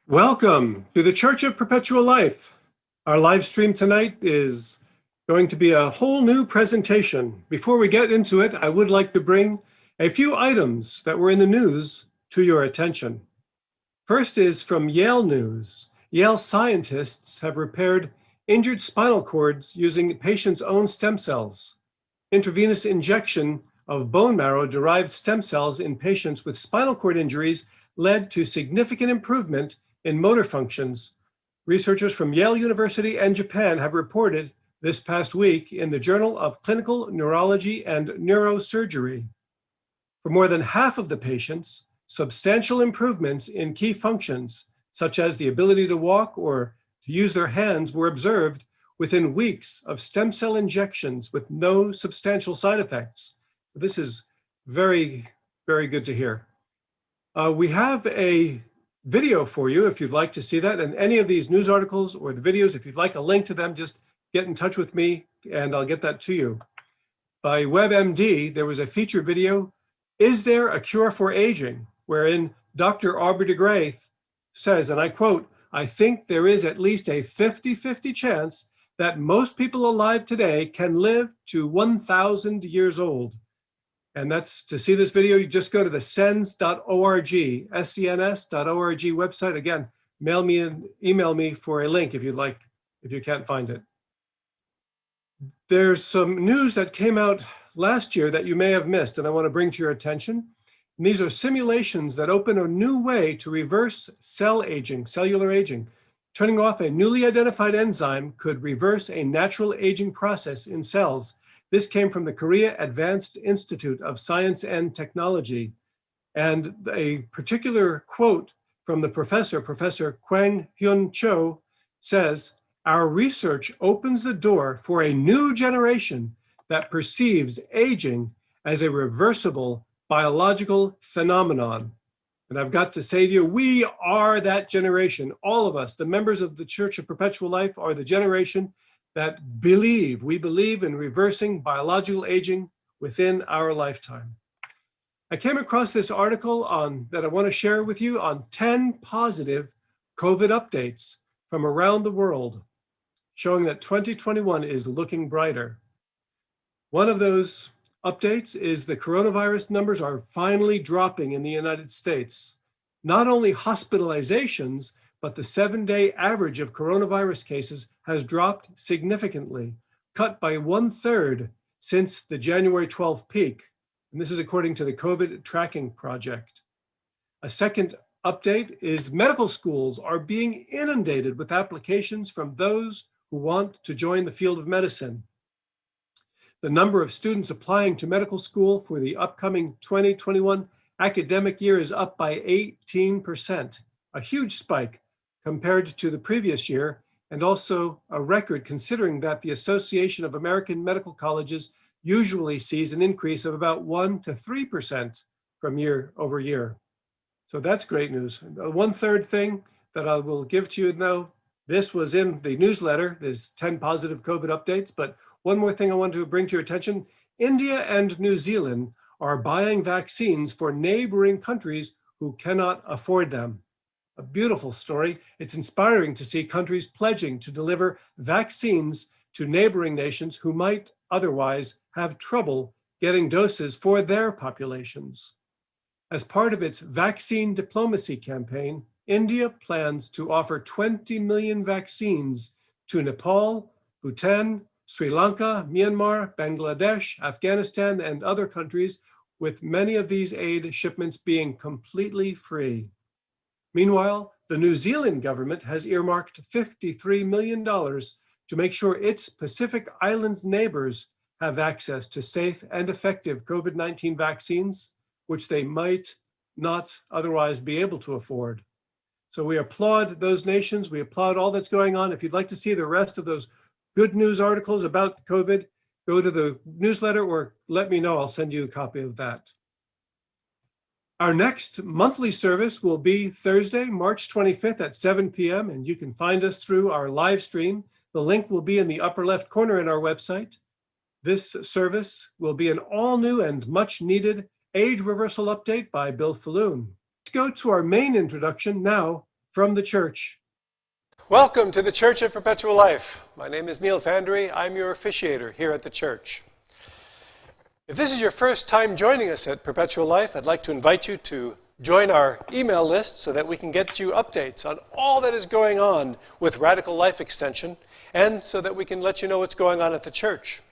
Welcome to the Church of Perpetual Life. Our live stream tonight is going to be a whole new presentation. Before we get into it, I would like to bring a few items that were in the news to your attention. First is from Yale News. Yale scientists have repaired injured spinal cords using patients' own stem cells. Intravenous injection of bone marrow-derived stem cells in patients with spinal cord injuries led to significant improvement in motor functions. Researchers from Yale University and Japan have reported this past week in the Journal of Clinical Neurology and Neurosurgery. For more than half of the patients, substantial improvements in key functions, such as the ability to walk or to use their hands, were observed within weeks of stem cell injections with no substantial side effects. This is very, very good to hear. We have a video for you if you'd like to see that, and any of these news articles or the videos, if you'd like a link to them, just get in touch with me and I'll get that to you. By WebMD, there was a feature video, "Is There a Cure for Aging?" wherein Dr. Aubrey de Grey says, and I quote, "I think there is at least a 50-50 chance that most people alive today can live to 1,000 years old." And that's, to see this video, you just go to the sens.org, SCNS.org website. Again, email me for a link if you'd like, if you can't find it. There's some news that came out last year that you may have missed, and I want to bring to your attention. And these are simulations that open a new way to reverse cell aging, cellular aging. Turning off a newly identified enzyme could reverse a natural aging process in cells. This came from the Korea Advanced Institute of Science and Technology. And a particular quote from the professor, Professor Kwang-Hyun Cho, says, "Our research opens the door for a new generation that perceives aging as a reversible biological phenomenon." And I've got to say to you, we are that generation. All of us, the members of the Church of Perpetual Life, are the generation that we believe in reversing biological aging within our lifetime. I came across this article that I want to share with you on 10 positive COVID updates from around the world, showing that 2021 is looking brighter. One of those updates is the coronavirus numbers are finally dropping in the United States. Not only hospitalizations, but the 7-day average of coronavirus cases has dropped significantly, cut by 1/3 since the January 12th peak. And this is according to the COVID Tracking Project. A second update is medical schools are being inundated with applications from those who want to join the field of medicine. The number of students applying to medical school for the upcoming 2021 academic year is up by 18%, a huge spike compared to the previous year, and also a record considering that the Association of American Medical Colleges usually sees an increase of about 1 to 3% from year over year. So that's great news. The 1/3 thing that I will give to you now, this was in the newsletter, there's 10 positive COVID updates, but one more thing I want to bring to your attention, India and New Zealand are buying vaccines for neighboring countries who cannot afford them. A beautiful story. It's inspiring to see countries pledging to deliver vaccines to neighboring nations who might otherwise have trouble getting doses for their populations. As part of its vaccine diplomacy campaign, India plans to offer 20 million vaccines to Nepal, Bhutan, Sri Lanka, Myanmar, Bangladesh, Afghanistan, and other countries, with many of these aid shipments being completely free. Meanwhile, the New Zealand government has earmarked $53 million to make sure its Pacific Island neighbors have access to safe and effective COVID-19 vaccines, which they might not otherwise be able to afford. So we applaud those nations. We applaud all that's going on. If you'd like to see the rest of those good news articles about COVID, go to the newsletter or let me know. I'll send you a copy of that. Our next monthly service will be Thursday, March 25th at 7 p.m. and you can find us through our live stream. The link will be in the upper left corner in our website. This service will be an all new and much needed age reversal update by Bill Falloon. Let's go to our main introduction now from the church. Welcome to the Church of Perpetual Life. My name is Neil Vandery. I'm your officiator here at the church. If this is your first time joining us at Perpetual Life, I'd like to invite you to join our email list so that we can get you updates on all that is going on with Radical Life Extension, and so that we can let you know what's going on at the church.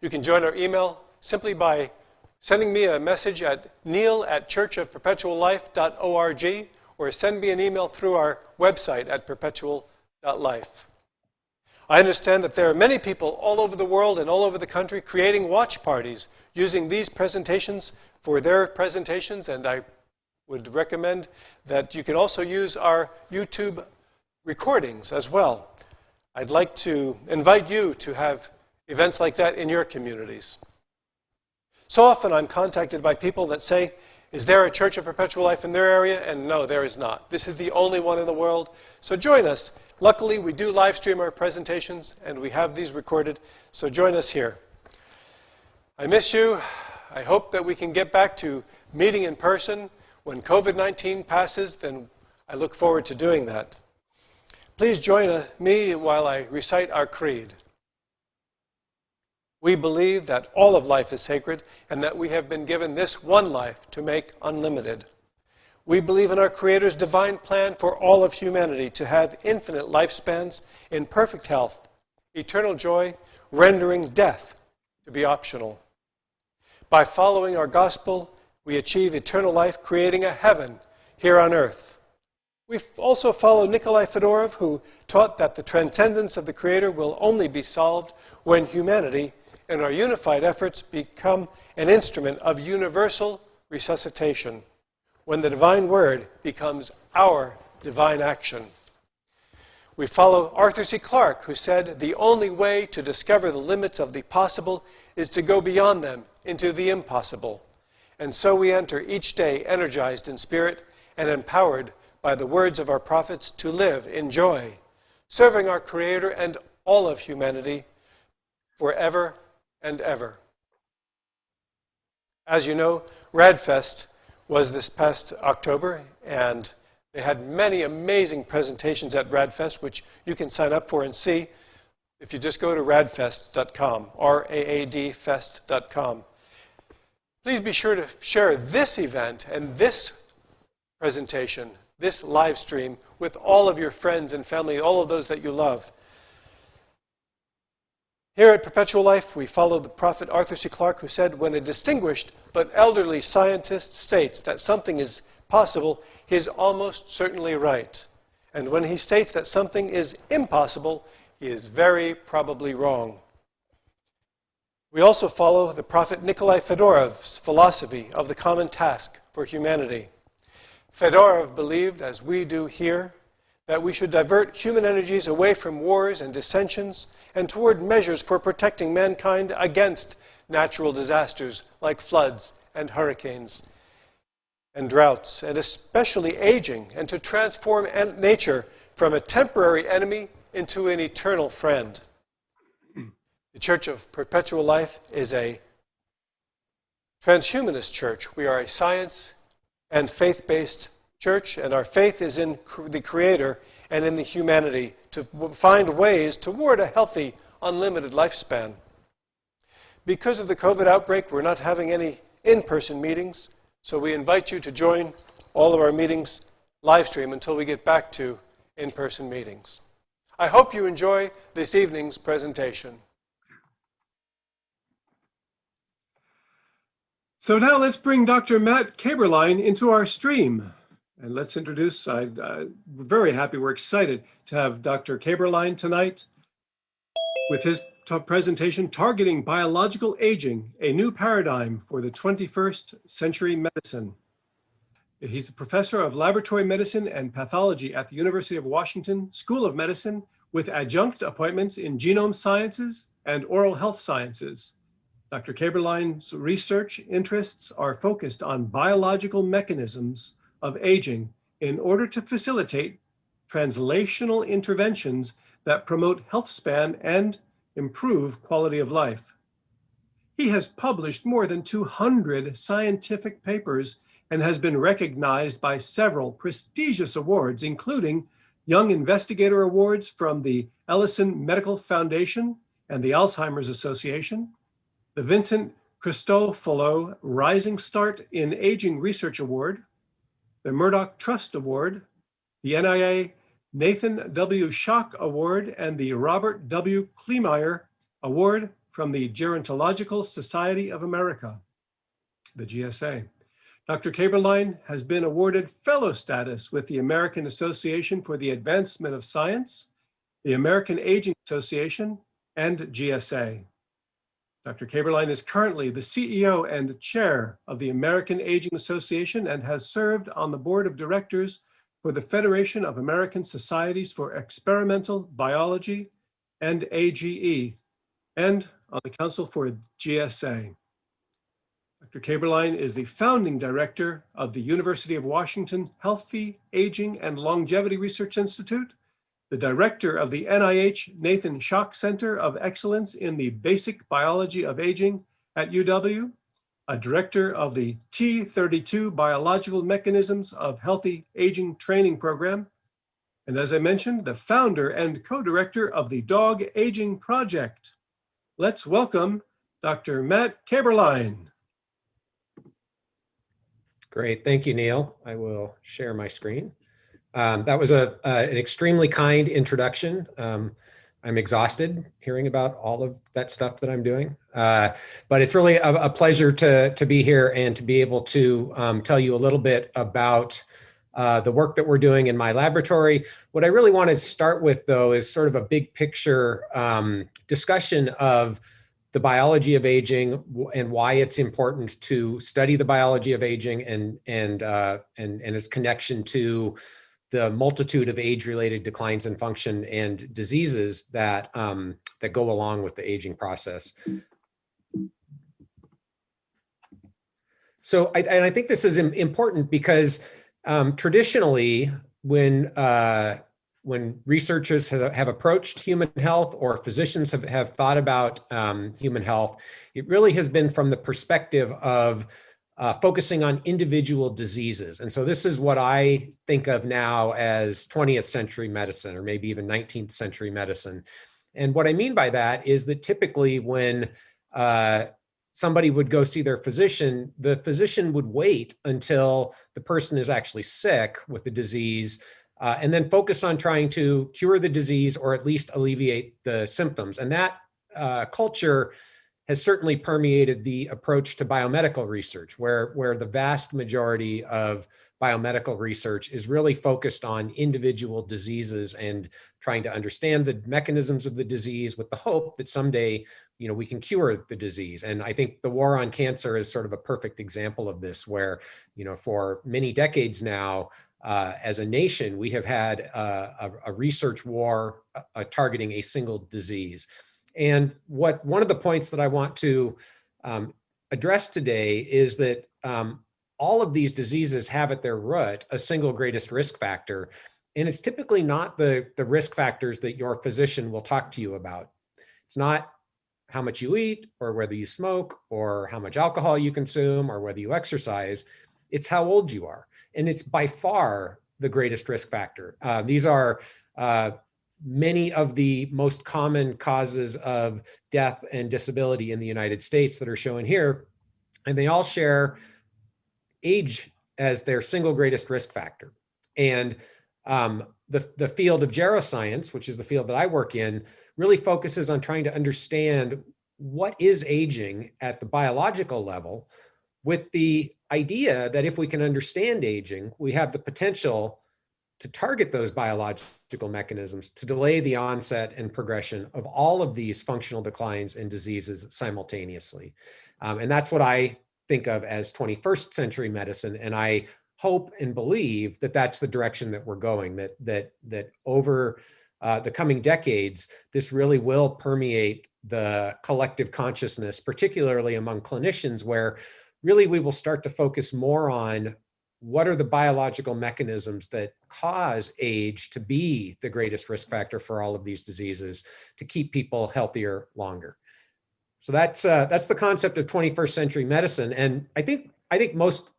You can join our email simply by sending me a message at neil@churchofperpetuallife.org, or send me an email through our website at perpetual.life. I understand that there are many people all over the world and all over the country creating watch parties using these presentations for their presentations, and I would recommend that you can also use our YouTube recordings as well. I'd like to invite you to have events like that in your communities. So often I'm contacted by people that say, is there a Church of Perpetual Life in their area? And no, there is not. This is the only one in the world. So join us. Luckily, we do live stream our presentations, and we have these recorded. So join us here. I miss you. I hope that we can get back to meeting in person. When COVID-19 passes, then I look forward to doing that. Please join me while I recite our creed. We believe that all of life is sacred and that we have been given this one life to make unlimited. We believe in our Creator's divine plan for all of humanity to have infinite lifespans in perfect health, eternal joy, rendering death to be optional. By following our gospel, we achieve eternal life, creating a heaven here on earth. We also follow Nikolai Fedorov, who taught that the transcendence of the Creator will only be solved when humanity and our unified efforts become an instrument of universal resuscitation, when the divine word becomes our divine action. We follow Arthur C. Clarke, who said, the only way to discover the limits of the possible is to go beyond them into the impossible. And so we enter each day energized in spirit and empowered by the words of our prophets to live in joy, serving our Creator and all of humanity forever and ever. As you know, RadFest was this past October, and they had many amazing presentations at RadFest, which you can sign up for and see if you just go to radfest.com, RAADfest.com. Please be sure to share this event and this presentation, this live stream, with all of your friends and family, all of those that you love. Here at Perpetual Life, we follow the prophet Arthur C. Clarke, who said, when a distinguished but elderly scientist states that something is possible, he is almost certainly right. And when he states that something is impossible, he is very probably wrong. We also follow the prophet Nikolai Fedorov's philosophy of the common task for humanity. Fedorov believed, as we do here, that we should divert human energies away from wars and dissensions and toward measures for protecting mankind against natural disasters like floods and hurricanes and droughts, and especially aging, and to transform nature from a temporary enemy into an eternal friend. The Church of Perpetual Life is a transhumanist church. We are a science and faith-based church, and our faith is in the Creator and in the humanity to find ways toward a healthy, unlimited lifespan. Because of the COVID outbreak, we're not having any in-person meetings, so we invite you to join all of our meetings live stream until we get back to in-person meetings. I hope you enjoy this evening's presentation. So now let's bring Dr. Matt Kaeberlein into our stream. And let's introduce, we're very happy, we're excited to have Dr. Kaeberlein tonight with his presentation, Targeting Biological Aging, a New Paradigm for the 21st Century Medicine. He's a professor of laboratory medicine and pathology at the University of Washington School of Medicine, with adjunct appointments in genome sciences and oral health sciences. Dr. Kaeberlein's research interests are focused on biological mechanisms of aging in order to facilitate translational interventions that promote health span and improve quality of life. He has published more than 200 scientific papers and has been recognized by several prestigious awards, including Young Investigator Awards from the Ellison Medical Foundation and the Alzheimer's Association, the Vincent Cristofolo Rising Start in Aging Research Award, the Murdoch Trust Award, the NIA Nathan W. Schock Award, and the Robert W. Kleemeyer Award from the Gerontological Society of America, the GSA. Dr. Kaeberlein has been awarded fellow status with the American Association for the Advancement of Science, the American Aging Association, and GSA. Dr. Kaeberlein is currently the CEO and chair of the American Aging Association and has served on the board of directors for the Federation of American Societies for Experimental Biology and AGE, and on the Council for GSA. Dr. Kaeberlein is the founding director of the University of Washington Healthy Aging and Longevity Research Institute, the director of the NIH Nathan Schock Center of Excellence in the Basic Biology of Aging at UW, a director of the T32 Biological Mechanisms of Healthy Aging Training Program, and as I mentioned, the founder and co-director of the Dog Aging Project. Let's welcome Dr. Matt Kaeberlein. Great, thank you, Neil. I will share my screen. That was an extremely kind introduction. I'm exhausted hearing about all of that stuff that I'm doing, but it's really a pleasure to be here and to be able to tell you a little bit about the work that we're doing in my laboratory. What I really want to start with, though, is sort of a big picture discussion of the biology of aging and why it's important to study the biology of aging and its connection to the multitude of age-related declines in function and diseases that that go along with the aging process. So I think this is important because traditionally, when researchers have approached human health or physicians have thought about human health, it really has been from the perspective of focusing on individual diseases. And so this is what I think of now as 20th century medicine, or maybe even 19th century medicine. And what I mean by that is that typically when somebody would go see their physician, the physician would wait until the person is actually sick with the disease and then focus on trying to cure the disease or at least alleviate the symptoms. And that culture has certainly permeated the approach to biomedical research, where the vast majority of biomedical research is really focused on individual diseases and trying to understand the mechanisms of the disease with the hope that someday, we can cure the disease. And I think the war on cancer is sort of a perfect example of this, where, for many decades now, as a nation, we have had a research war targeting a single disease. And one of the points that I want to address today is that all of these diseases have at their root a single greatest risk factor. And it's typically not the risk factors that your physician will talk to you about. It's not how much you eat or whether you smoke or how much alcohol you consume or whether you exercise. It's how old you are. And it's by far the greatest risk factor. These are many of the most common causes of death and disability in the United States that are shown here. And they all share age as their single greatest risk factor. And the field of geroscience, which is the field that I work in, really focuses on trying to understand what is aging at the biological level, with the idea that if we can understand aging, we have the potential to target those biological mechanisms to delay the onset and progression of all of these functional declines and diseases simultaneously. And that's what I think of as 21st century medicine. And I hope and believe that that's the direction that we're going, that over the coming decades, this really will permeate the collective consciousness, particularly among clinicians, where really we will start to focus more on what are the biological mechanisms that cause age to be the greatest risk factor for all of these diseases to keep people healthier longer. So that's the concept of 21st century medicine. And I think most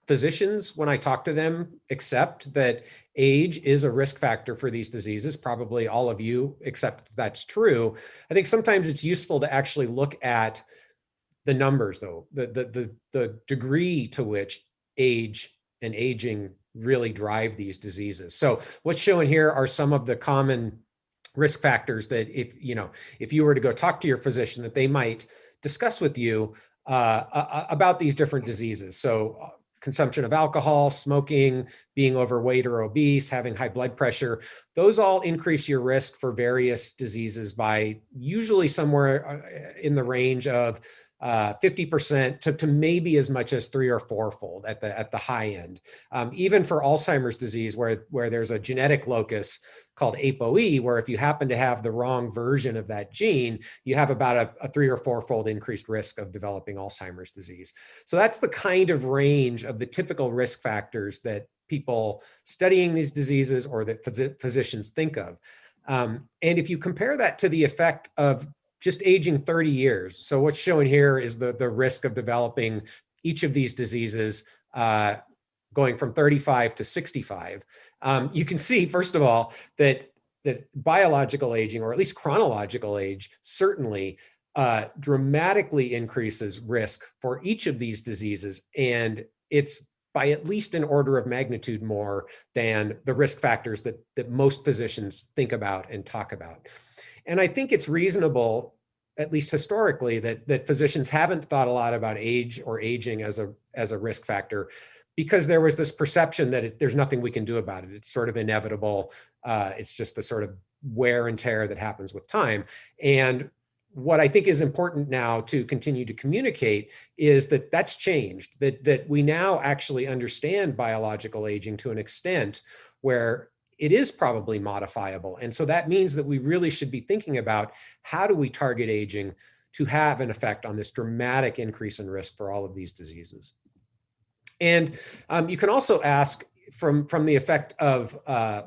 physicians, when I talk to them, accept that age is a risk factor for these diseases. Probably all of you accept that's true. I think sometimes it's useful to actually look at the numbers, though, the degree to which age and aging really drive these diseases. So what's shown here are some of the common risk factors that if you were to go talk to your physician, that they might discuss with you about these different diseases. So consumption of alcohol, smoking, being overweight or obese, having high blood pressure, those all increase your risk for various diseases by usually somewhere in the range of 50% to maybe as much as 3 or 4-fold at the high end. Even for Alzheimer's disease, where there's a genetic locus called ApoE, where if you happen to have the wrong version of that gene, you have about a 3 or 4-fold increased risk of developing Alzheimer's disease. So that's the kind of range of the typical risk factors that people studying these diseases or that physicians think of. And if you compare that to the effect of just aging 30 years. So what's shown here is the risk of developing each of these diseases going from 35 to 65. You can see, first of all, that biological aging, or at least chronological age, certainly dramatically increases risk for each of these diseases. And it's by at least an order of magnitude more than the risk factors that most physicians think about and talk about. And I think it's reasonable, at least historically, that physicians haven't thought a lot about age or aging as a risk factor, because there was this perception that there's nothing we can do about it. It's sort of inevitable. It's just the sort of wear and tear that happens with time. And what I think is important now to continue to communicate is that that's changed, that we now actually understand biological aging to an extent where it is probably modifiable. And so that means that we really should be thinking about how do we target aging to have an effect on this dramatic increase in risk for all of these diseases. And you can also ask from the effect of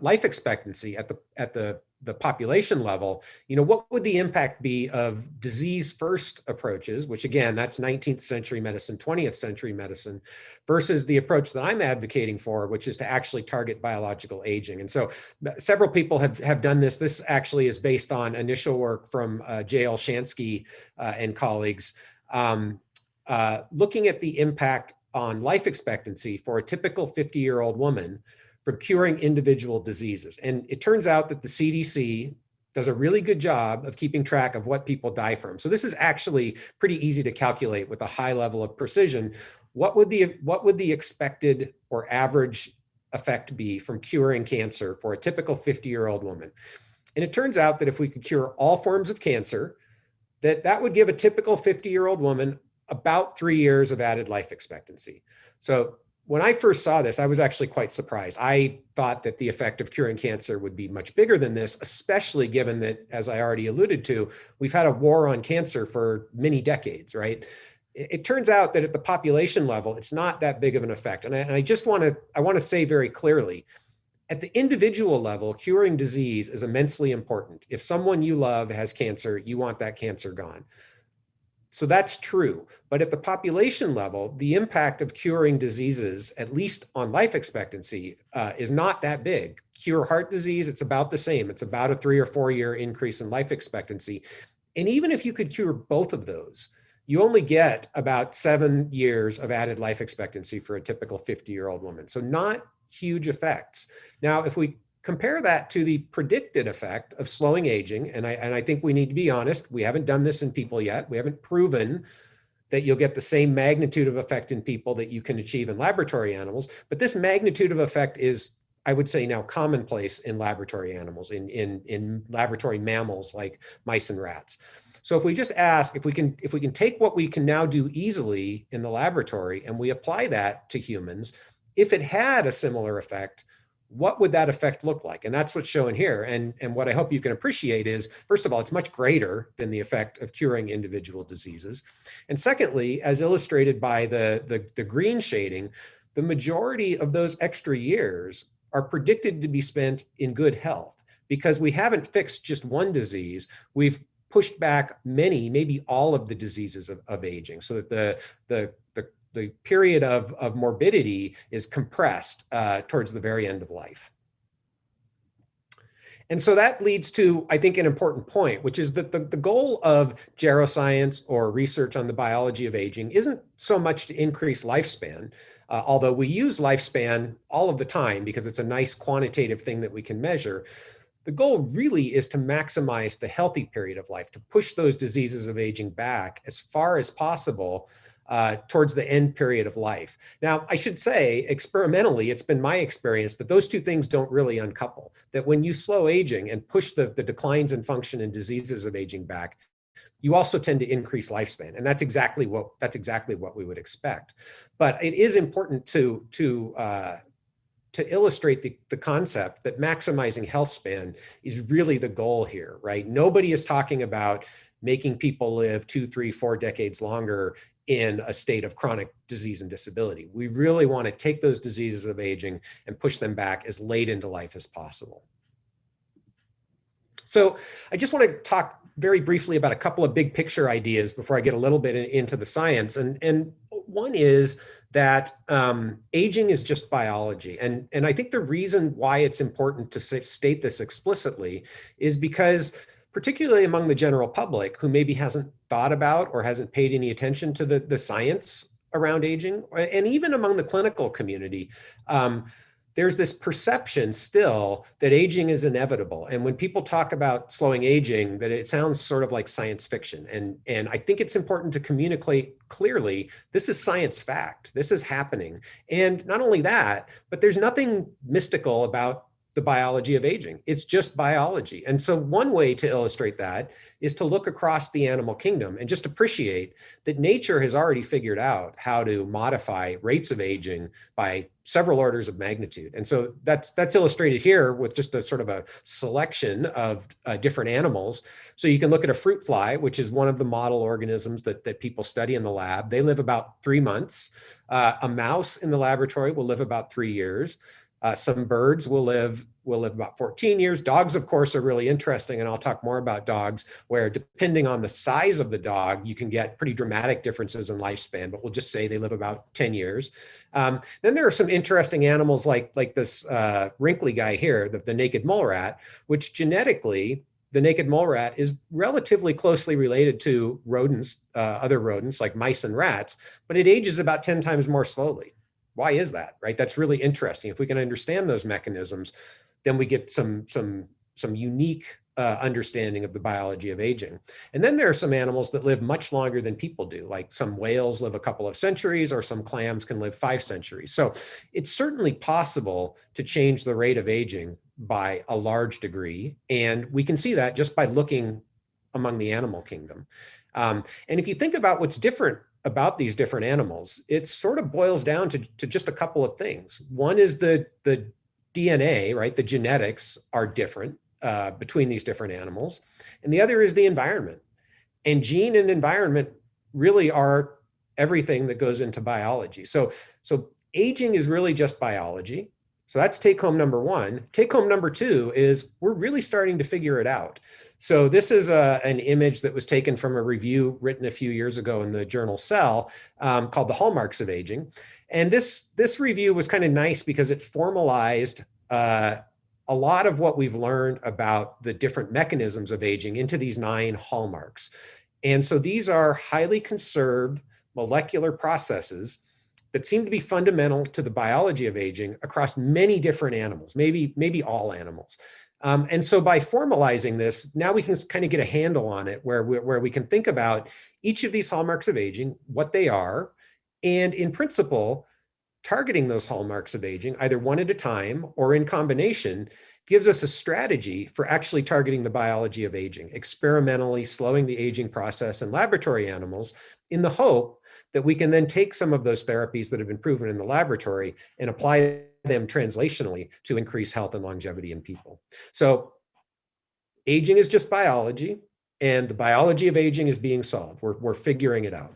life expectancy at the population level, what would the impact be of disease first approaches, which again, that's 19th century medicine, 20th century medicine, versus the approach that I'm advocating for, which is to actually target biological aging. And so several people have done this. This actually is based on initial work from J.L. Shansky and colleagues, looking at the impact on life expectancy for a typical 50-year-old woman from curing individual diseases. And it turns out that the CDC does a really good job of keeping track of what people die from. So this is actually pretty easy to calculate with a high level of precision. What would the expected or average effect be from curing cancer for a typical 50-year-old woman? And it turns out that if we could cure all forms of cancer, that would give a typical 50-year-old woman about 3 years of added life expectancy. So when I first saw this, I was actually quite surprised. I thought that the effect of curing cancer would be much bigger than this, especially given that, as I already alluded to, we've had a war on cancer for many decades, right? It turns out that at the population level, it's not that big of an effect. And I just want to say very clearly, at the individual level, curing disease is immensely important. If someone you love has cancer, you want that cancer gone. So that's true. But at the population level, the impact of curing diseases, at least on life expectancy, is not that big. Cure heart disease, it's about the same. It's about a 3 or 4 year increase in life expectancy. And even if you could cure both of those, you only get about 7 years of added life expectancy for a typical 50-year-old woman. So not huge effects. Now, if we compare that to the predicted effect of slowing aging, and I think we need to be honest, we haven't done this in people yet. We haven't proven that you'll get the same magnitude of effect in people that you can achieve in laboratory animals. But this magnitude of effect is, I would say, now commonplace in laboratory animals, in laboratory mammals like mice and rats. So if we just ask, if we can take what we can now do easily in the laboratory and we apply that to humans, if it had a similar effect, what would that effect look like? And that's what's shown here. And what I hope you can appreciate is, first of all, it's much greater than the effect of curing individual diseases. And secondly, as illustrated by the green shading, the majority of those extra years are predicted to be spent in good health, because we haven't fixed just one disease. We've pushed back many, maybe all of the diseases of aging, so that the the period of morbidity is compressed towards the very end of life. And so that leads to, I think, an important point, which is that the goal of geroscience or research on the biology of aging isn't so much to increase lifespan, although we use lifespan all of the time because it's a nice quantitative thing that we can measure. The goal really is to maximize the healthy period of life, to push those diseases of aging back as far as possible towards the end period of life. Now, I should say, experimentally, it's been my experience that those two things don't really uncouple, that when you slow aging and push the declines in function and diseases of aging back, you also tend to increase lifespan. And that's exactly what we would expect. But it is important to illustrate the concept that maximizing health span is really the goal here, right? Nobody is talking about making people live 2, 3, 4 decades longer in a state of chronic disease and disability. We really want to take those diseases of aging and push them back as late into life as possible. So I just want to talk very briefly about a couple of big picture ideas before I get a little bit into the science. And one is that aging is just biology. And I think the reason why it's important to state this explicitly is because, particularly among the general public who maybe hasn't thought about or hasn't paid any attention to the science around aging, and even among the clinical community, there's this perception still that aging is inevitable. And when people talk about slowing aging, that it sounds sort of like science fiction. And I think it's important to communicate clearly, this is science fact, this is happening. And not only that, but there's nothing mystical about the biology of aging. It's just biology. And so one way to illustrate that is to look across the animal kingdom and just appreciate that nature has already figured out how to modify rates of aging by several orders of magnitude. And so that's illustrated here with just a sort of a selection of different animals. So you can look at a fruit fly, which is one of the model organisms that people study in the lab. They live about 3 months. A mouse in the laboratory will live about 3 years. Some birds will live about 14 years. Dogs, of course, are really interesting, and I'll talk more about dogs, where depending on the size of the dog, you can get pretty dramatic differences in lifespan, but we'll just say they live about 10 years. Then there are some interesting animals like this wrinkly guy here, the naked mole rat, which genetically, the naked mole rat is relatively closely related to rodents, other rodents like mice and rats, but it ages about 10 times more slowly. Why is that, right? That's really interesting. If we can understand those mechanisms, then we get some unique understanding of the biology of aging. And then there are some animals that live much longer than people do, like some whales live a couple of centuries, or some clams can live 5 centuries. So it's certainly possible to change the rate of aging by a large degree. And we can see that just by looking among the animal kingdom. And if you think about what's different about these different animals, it sort of boils down to just a couple of things. One is the DNA, right? The genetics are different between these different animals. And the other is the environment. And gene and environment really are everything that goes into biology. So aging is really just biology. So that's take home number one. Take home number two is we're really starting to figure it out. So this is an image that was taken from a review written a few years ago in the journal Cell called The Hallmarks of Aging. And this review was kind of nice because it formalized a lot of what we've learned about the different mechanisms of aging into these 9 hallmarks. And so these are highly conserved molecular processes that seem to be fundamental to the biology of aging across many different animals, maybe all animals. And so by formalizing this, now we can kind of get a handle on it where we can think about each of these hallmarks of aging, what they are, and in principle, targeting those hallmarks of aging, either one at a time or in combination, gives us a strategy for actually targeting the biology of aging, experimentally slowing the aging process in laboratory animals in the hope that we can then take some of those therapies that have been proven in the laboratory and apply them translationally to increase health and longevity in people. So aging is just biology, and the biology of aging is being solved. We're figuring it out.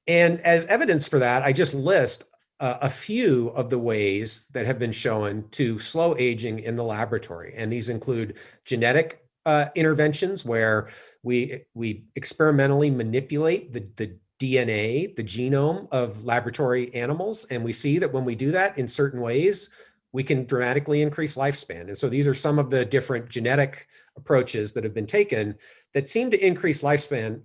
And as evidence for that, I just list a few of the ways that have been shown to slow aging in the laboratory. And these include genetic interventions where we experimentally manipulate the DNA, the genome of laboratory animals. And we see that when we do that in certain ways, we can dramatically increase lifespan. And so these are some of the different genetic approaches that have been taken that seem to increase lifespan,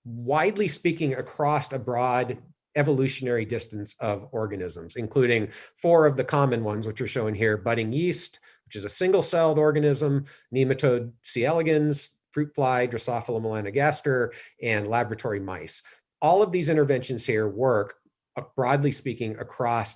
widely speaking, across a broad evolutionary distance of organisms, including 4 of the common ones, which are shown here: budding yeast, which is a single-celled organism, nematode C. elegans, fruit fly, Drosophila melanogaster, and laboratory mice. All of these interventions here work, broadly speaking, across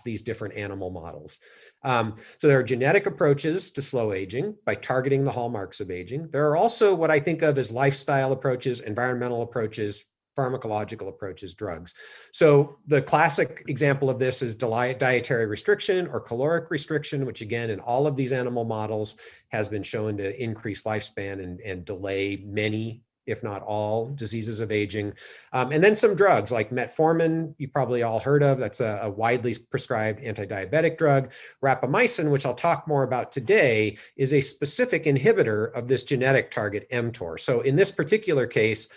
these different animal models. So there are genetic approaches to slow aging by targeting the hallmarks of aging. There are also what I think of as lifestyle approaches, environmental approaches, pharmacological approaches, drugs. So the classic example of this is dietary restriction or caloric restriction, which again, in all of these animal models has been shown to increase lifespan and delay many, if not all, diseases of aging. And then some drugs like metformin, you probably all heard of. That's a widely prescribed anti-diabetic drug. Rapamycin, which I'll talk more about today, is a specific inhibitor of this genetic target mTOR. So in this particular case,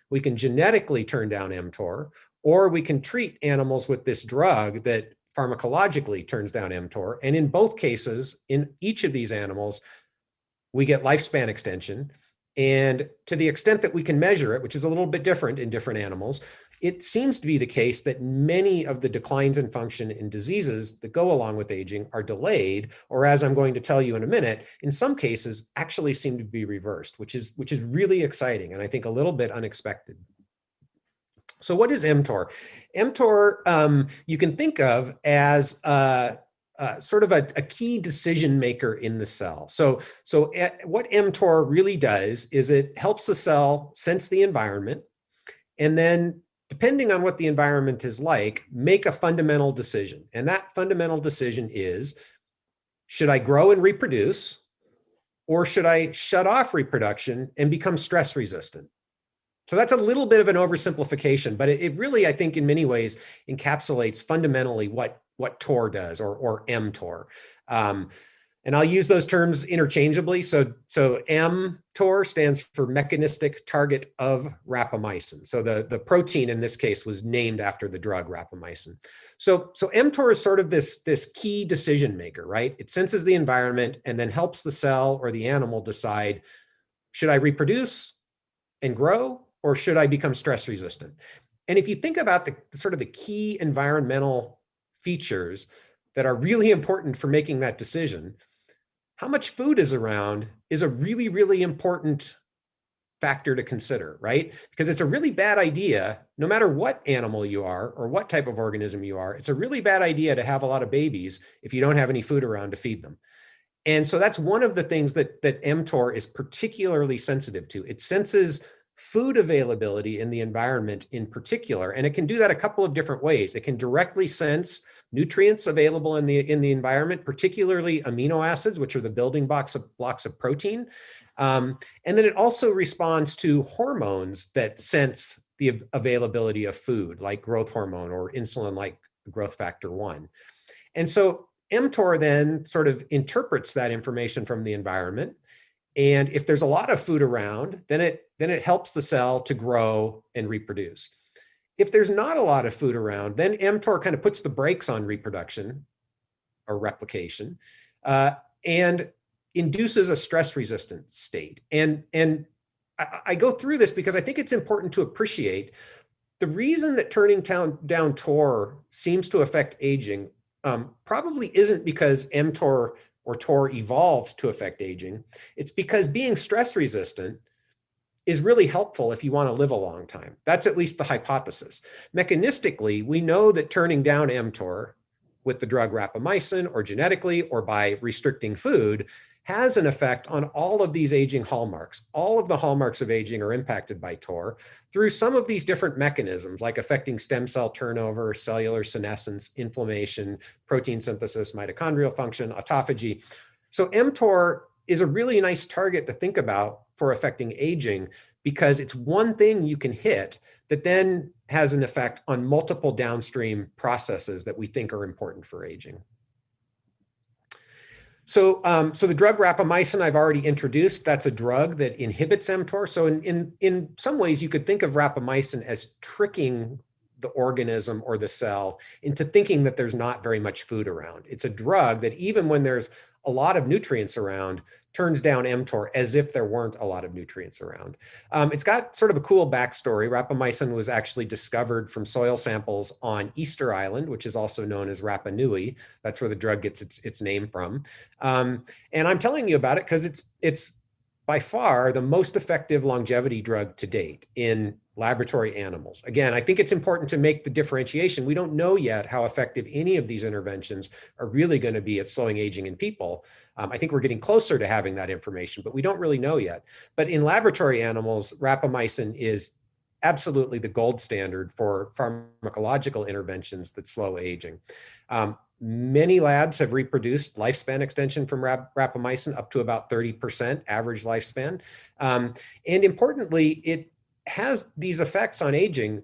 we can genetically turn down mTOR, or we can treat animals with this drug that pharmacologically turns down mTOR. And in both cases, in each of these animals, we get lifespan extension. And to the extent that we can measure it, which is a little bit different in different animals, it seems to be the case that many of the declines in function in diseases that go along with aging are delayed, or as I'm going to tell you in a minute, in some cases actually seem to be reversed, which is really exciting and I think a little bit unexpected. So what is mTOR? mTOR you can think of as sort of a key decision maker in the cell. So what mTOR really does is it helps the cell sense the environment, and then depending on what the environment is like, make a fundamental decision. And that fundamental decision is, should I grow and reproduce, or should I shut off reproduction and become stress resistant? So that's a little bit of an oversimplification, but it really, I think, in many ways encapsulates fundamentally what TOR does, or mTOR. And I'll use those terms interchangeably. So mTOR stands for mechanistic target of rapamycin. So the protein in this case was named after the drug rapamycin. So mTOR is sort of this key decision maker, right? It senses the environment and then helps the cell or the animal decide, should I reproduce and grow, or should I become stress resistant? And if you think about the sort of the key environmental features that are really important for making that decision, how much food is around is a really, really important factor to consider, right? Because it's a really bad idea, no matter what animal you are or what type of organism you are, it's a really bad idea to have a lot of babies if you don't have any food around to feed them. And so that's one of the things that mTOR is particularly sensitive to. It senses food availability in the environment in particular, and it can do that a couple of different ways. It can directly sense nutrients available in the environment, particularly amino acids, which are the building blocks of protein. And then it also responds to hormones that sense the availability of food, like growth hormone or insulin, like growth factor 1. And so mTOR then sort of interprets that information from the environment. And if there's a lot of food around, then it helps the cell to grow and reproduce. If there's not a lot of food around, then mTOR kind of puts the brakes on reproduction or replication and induces a stress-resistant state. And I go through this because I think it's important to appreciate the reason that turning down TOR seems to affect aging probably isn't because mTOR or TOR evolved to affect aging. It's because being stress resistant is really helpful if you want to live a long time. That's at least the hypothesis. Mechanistically, we know that turning down mTOR with the drug rapamycin, or genetically, or by restricting food, has an effect on all of these aging hallmarks. All of the hallmarks of aging are impacted by TOR through some of these different mechanisms, like affecting stem cell turnover, cellular senescence, inflammation, protein synthesis, mitochondrial function, autophagy. So mTOR is a really nice target to think about for affecting aging, because it's one thing you can hit that then has an effect on multiple downstream processes that we think are important for aging. So the drug rapamycin I've already introduced, that's a drug that inhibits mTOR. So in some ways you could think of rapamycin as tricking the organism or the cell into thinking that there's not very much food around. It's a drug that even when there's a lot of nutrients around, turns down mTOR as if there weren't a lot of nutrients around. It's got sort of a cool backstory. Rapamycin was actually discovered from soil samples on Easter Island, which is also known as Rapa Nui. That's where the drug gets its name from. And I'm telling you about it because it's by far the most effective longevity drug to date in laboratory animals. Again, I think it's important to make the differentiation. We don't know yet how effective any of these interventions are really going to be at slowing aging in people. I think we're getting closer to having that information, but we don't really know yet. But in laboratory animals, rapamycin is absolutely the gold standard for pharmacological interventions that slow aging. Many labs have reproduced lifespan extension from rapamycin up to about 30% average lifespan. And importantly, it has these effects on aging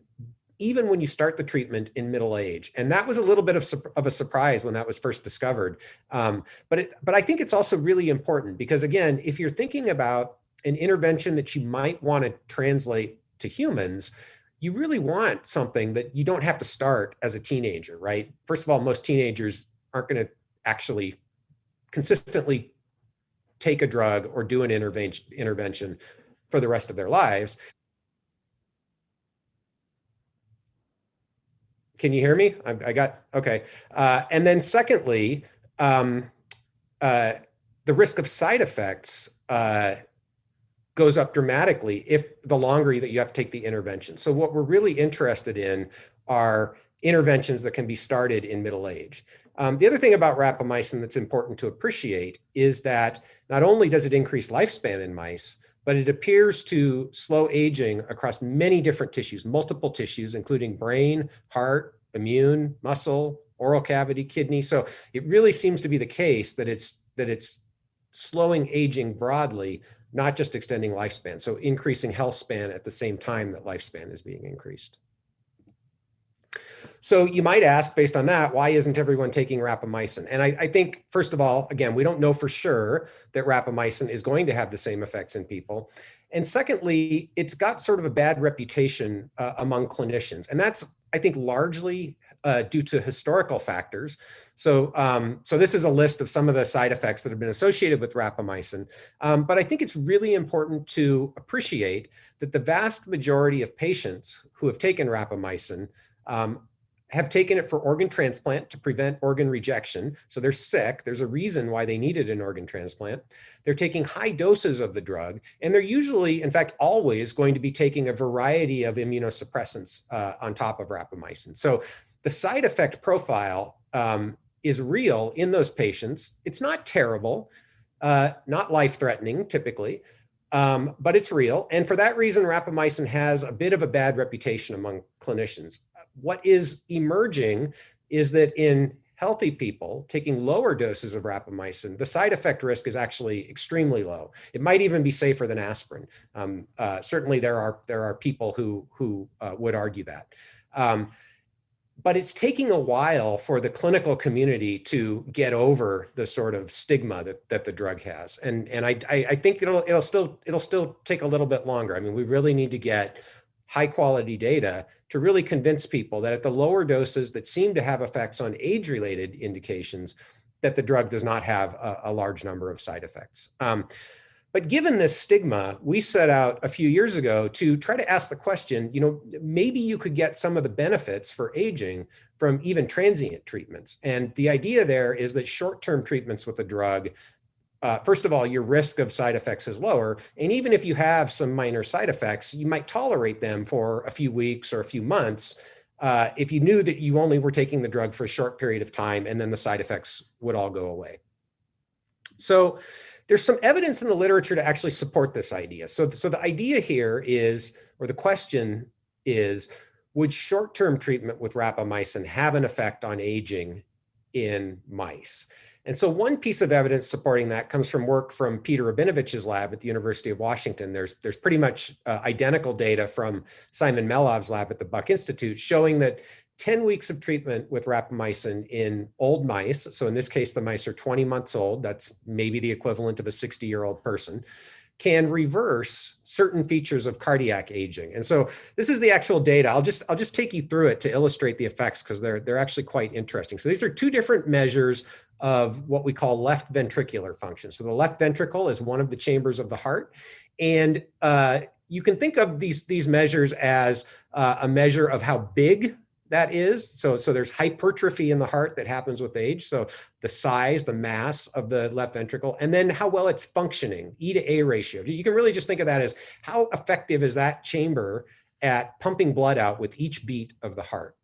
even when you start the treatment in middle age. And that was a little bit of a surprise when that was first discovered. But I think it's also really important because, again, if you're thinking about an intervention that you might want to translate to humans, you really want something that you don't have to start as a teenager, right? First of all, most teenagers aren't going to actually consistently take a drug or do an intervention for the rest of their lives. Can you hear me? Okay. And then secondly, the risk of side effects goes up dramatically if the longer that you have to take the intervention. So what we're really interested in are interventions that can be started in middle age. The other thing about rapamycin that's important to appreciate is that not only does it increase lifespan in mice, but it appears to slow aging across many different tissues, multiple tissues, including brain, heart, immune, muscle, oral cavity, kidney. So it really seems to be the case that it's slowing aging broadly, not just extending lifespan. So increasing health span at the same time that lifespan is being increased. So you might ask, based on that, why isn't everyone taking rapamycin? And I think, first of all, again, we don't know for sure that rapamycin is going to have the same effects in people. And secondly, it's got sort of a bad reputation among clinicians. And that's, I think, largely due to historical factors. So this is a list of some of the side effects that have been associated with rapamycin. But I think it's really important to appreciate that the vast majority of patients who have taken rapamycin have taken it for organ transplant to prevent organ rejection. So they're sick. There's a reason why they needed an organ transplant. They're taking high doses of the drug, and they're usually, in fact, always going to be taking a variety of immunosuppressants on top of rapamycin. So the side effect profile is real in those patients. It's not terrible, not life-threatening typically, but it's real. And for that reason, rapamycin has a bit of a bad reputation among clinicians. What is emerging is that in healthy people taking lower doses of rapamycin, the side effect risk is actually extremely low. It might even be safer than aspirin. Certainly there are people who would argue that. But it's taking a while for the clinical community to get over the sort of stigma that the drug has. And I think it'll still take a little bit longer. I mean, we really need to get high quality data to really convince people that at the lower doses that seem to have effects on age-related indications, that the drug does not have a large number of side effects. But given this stigma, we set out a few years ago to try to ask the question, maybe you could get some of the benefits for aging from even transient treatments. And the idea there is that short-term treatments with the drug, first of all, your risk of side effects is lower. And even if you have some minor side effects, you might tolerate them for a few weeks or a few months if you knew that you only were taking the drug for a short period of time and then the side effects would all go away. So there's some evidence in the literature to actually support this idea. So the idea here is, or the question is, would short-term treatment with rapamycin have an effect on aging in mice? And so one piece of evidence supporting that comes from work from Peter Rabinovich's lab at the University of Washington. There's pretty much identical data from Simon Melov's lab at the Buck Institute showing that 10 weeks of treatment with rapamycin in old mice. So in this case, the mice are 20 months old. That's maybe the equivalent of a 60-year-old person, can reverse certain features of cardiac aging. And so this is the actual data. I'll just take you through it to illustrate the effects because they're actually quite interesting. So these are two different measures of what we call left ventricular function. So the left ventricle is one of the chambers of the heart. And you can think of these measures as a measure of how big that is. So there's hypertrophy in the heart that happens with age. So the size, the mass of the left ventricle, and then how well it's functioning, E to A ratio. You can really just think of that as how effective is that chamber at pumping blood out with each beat of the heart.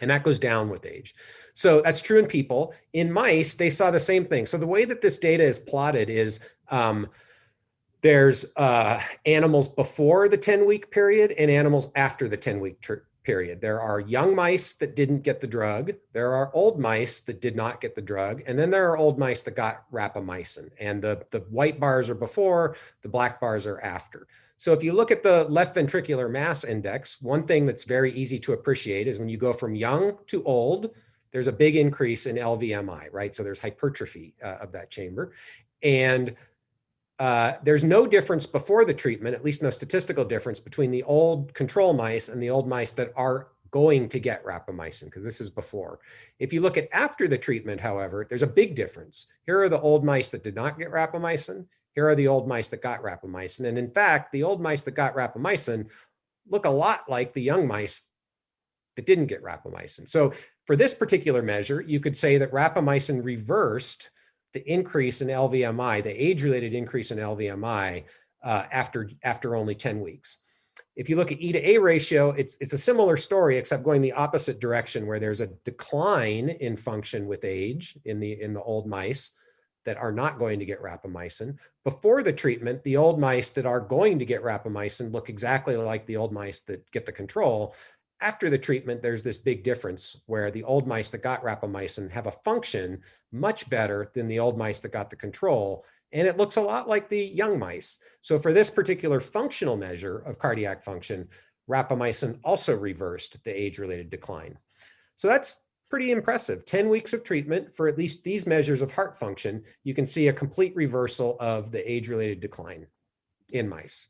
And that goes down with age. So that's true in people. In mice, they saw the same thing. So the way that this data is plotted is there's animals before the 10-week period and animals after the 10-week period. There are young mice that didn't get the drug. There are old mice that did not get the drug. And then there are old mice that got rapamycin. And the white bars are before, the black bars are after. So if you look at the left ventricular mass index, one thing that's very easy to appreciate is when you go from young to old, there's a big increase in LVMI, right? So there's hypertrophy of that chamber. And there's no difference before the treatment, at least no statistical difference between the old control mice and the old mice that are going to get rapamycin, because this is before. If you look at after the treatment, however, there's a big difference. Here are the old mice that did not get rapamycin. Here are the old mice that got rapamycin. And in fact, the old mice that got rapamycin look a lot like the young mice that didn't get rapamycin. So for this particular measure, you could say that rapamycin reversed the increase in LVMI, the age-related increase in LVMI after only 10 weeks. If you look at E to A ratio, it's a similar story, except going the opposite direction, where there's a decline in function with age in the old mice that are not going to get rapamycin. Before the treatment, the old mice that are going to get rapamycin look exactly like the old mice that get the control. After the treatment, there's this big difference where the old mice that got rapamycin have a function much better than the old mice that got the control. And it looks a lot like the young mice. So for this particular functional measure of cardiac function, rapamycin also reversed the age-related decline. So that's pretty impressive. 10 weeks of treatment for at least these measures of heart function, you can see a complete reversal of the age-related decline in mice.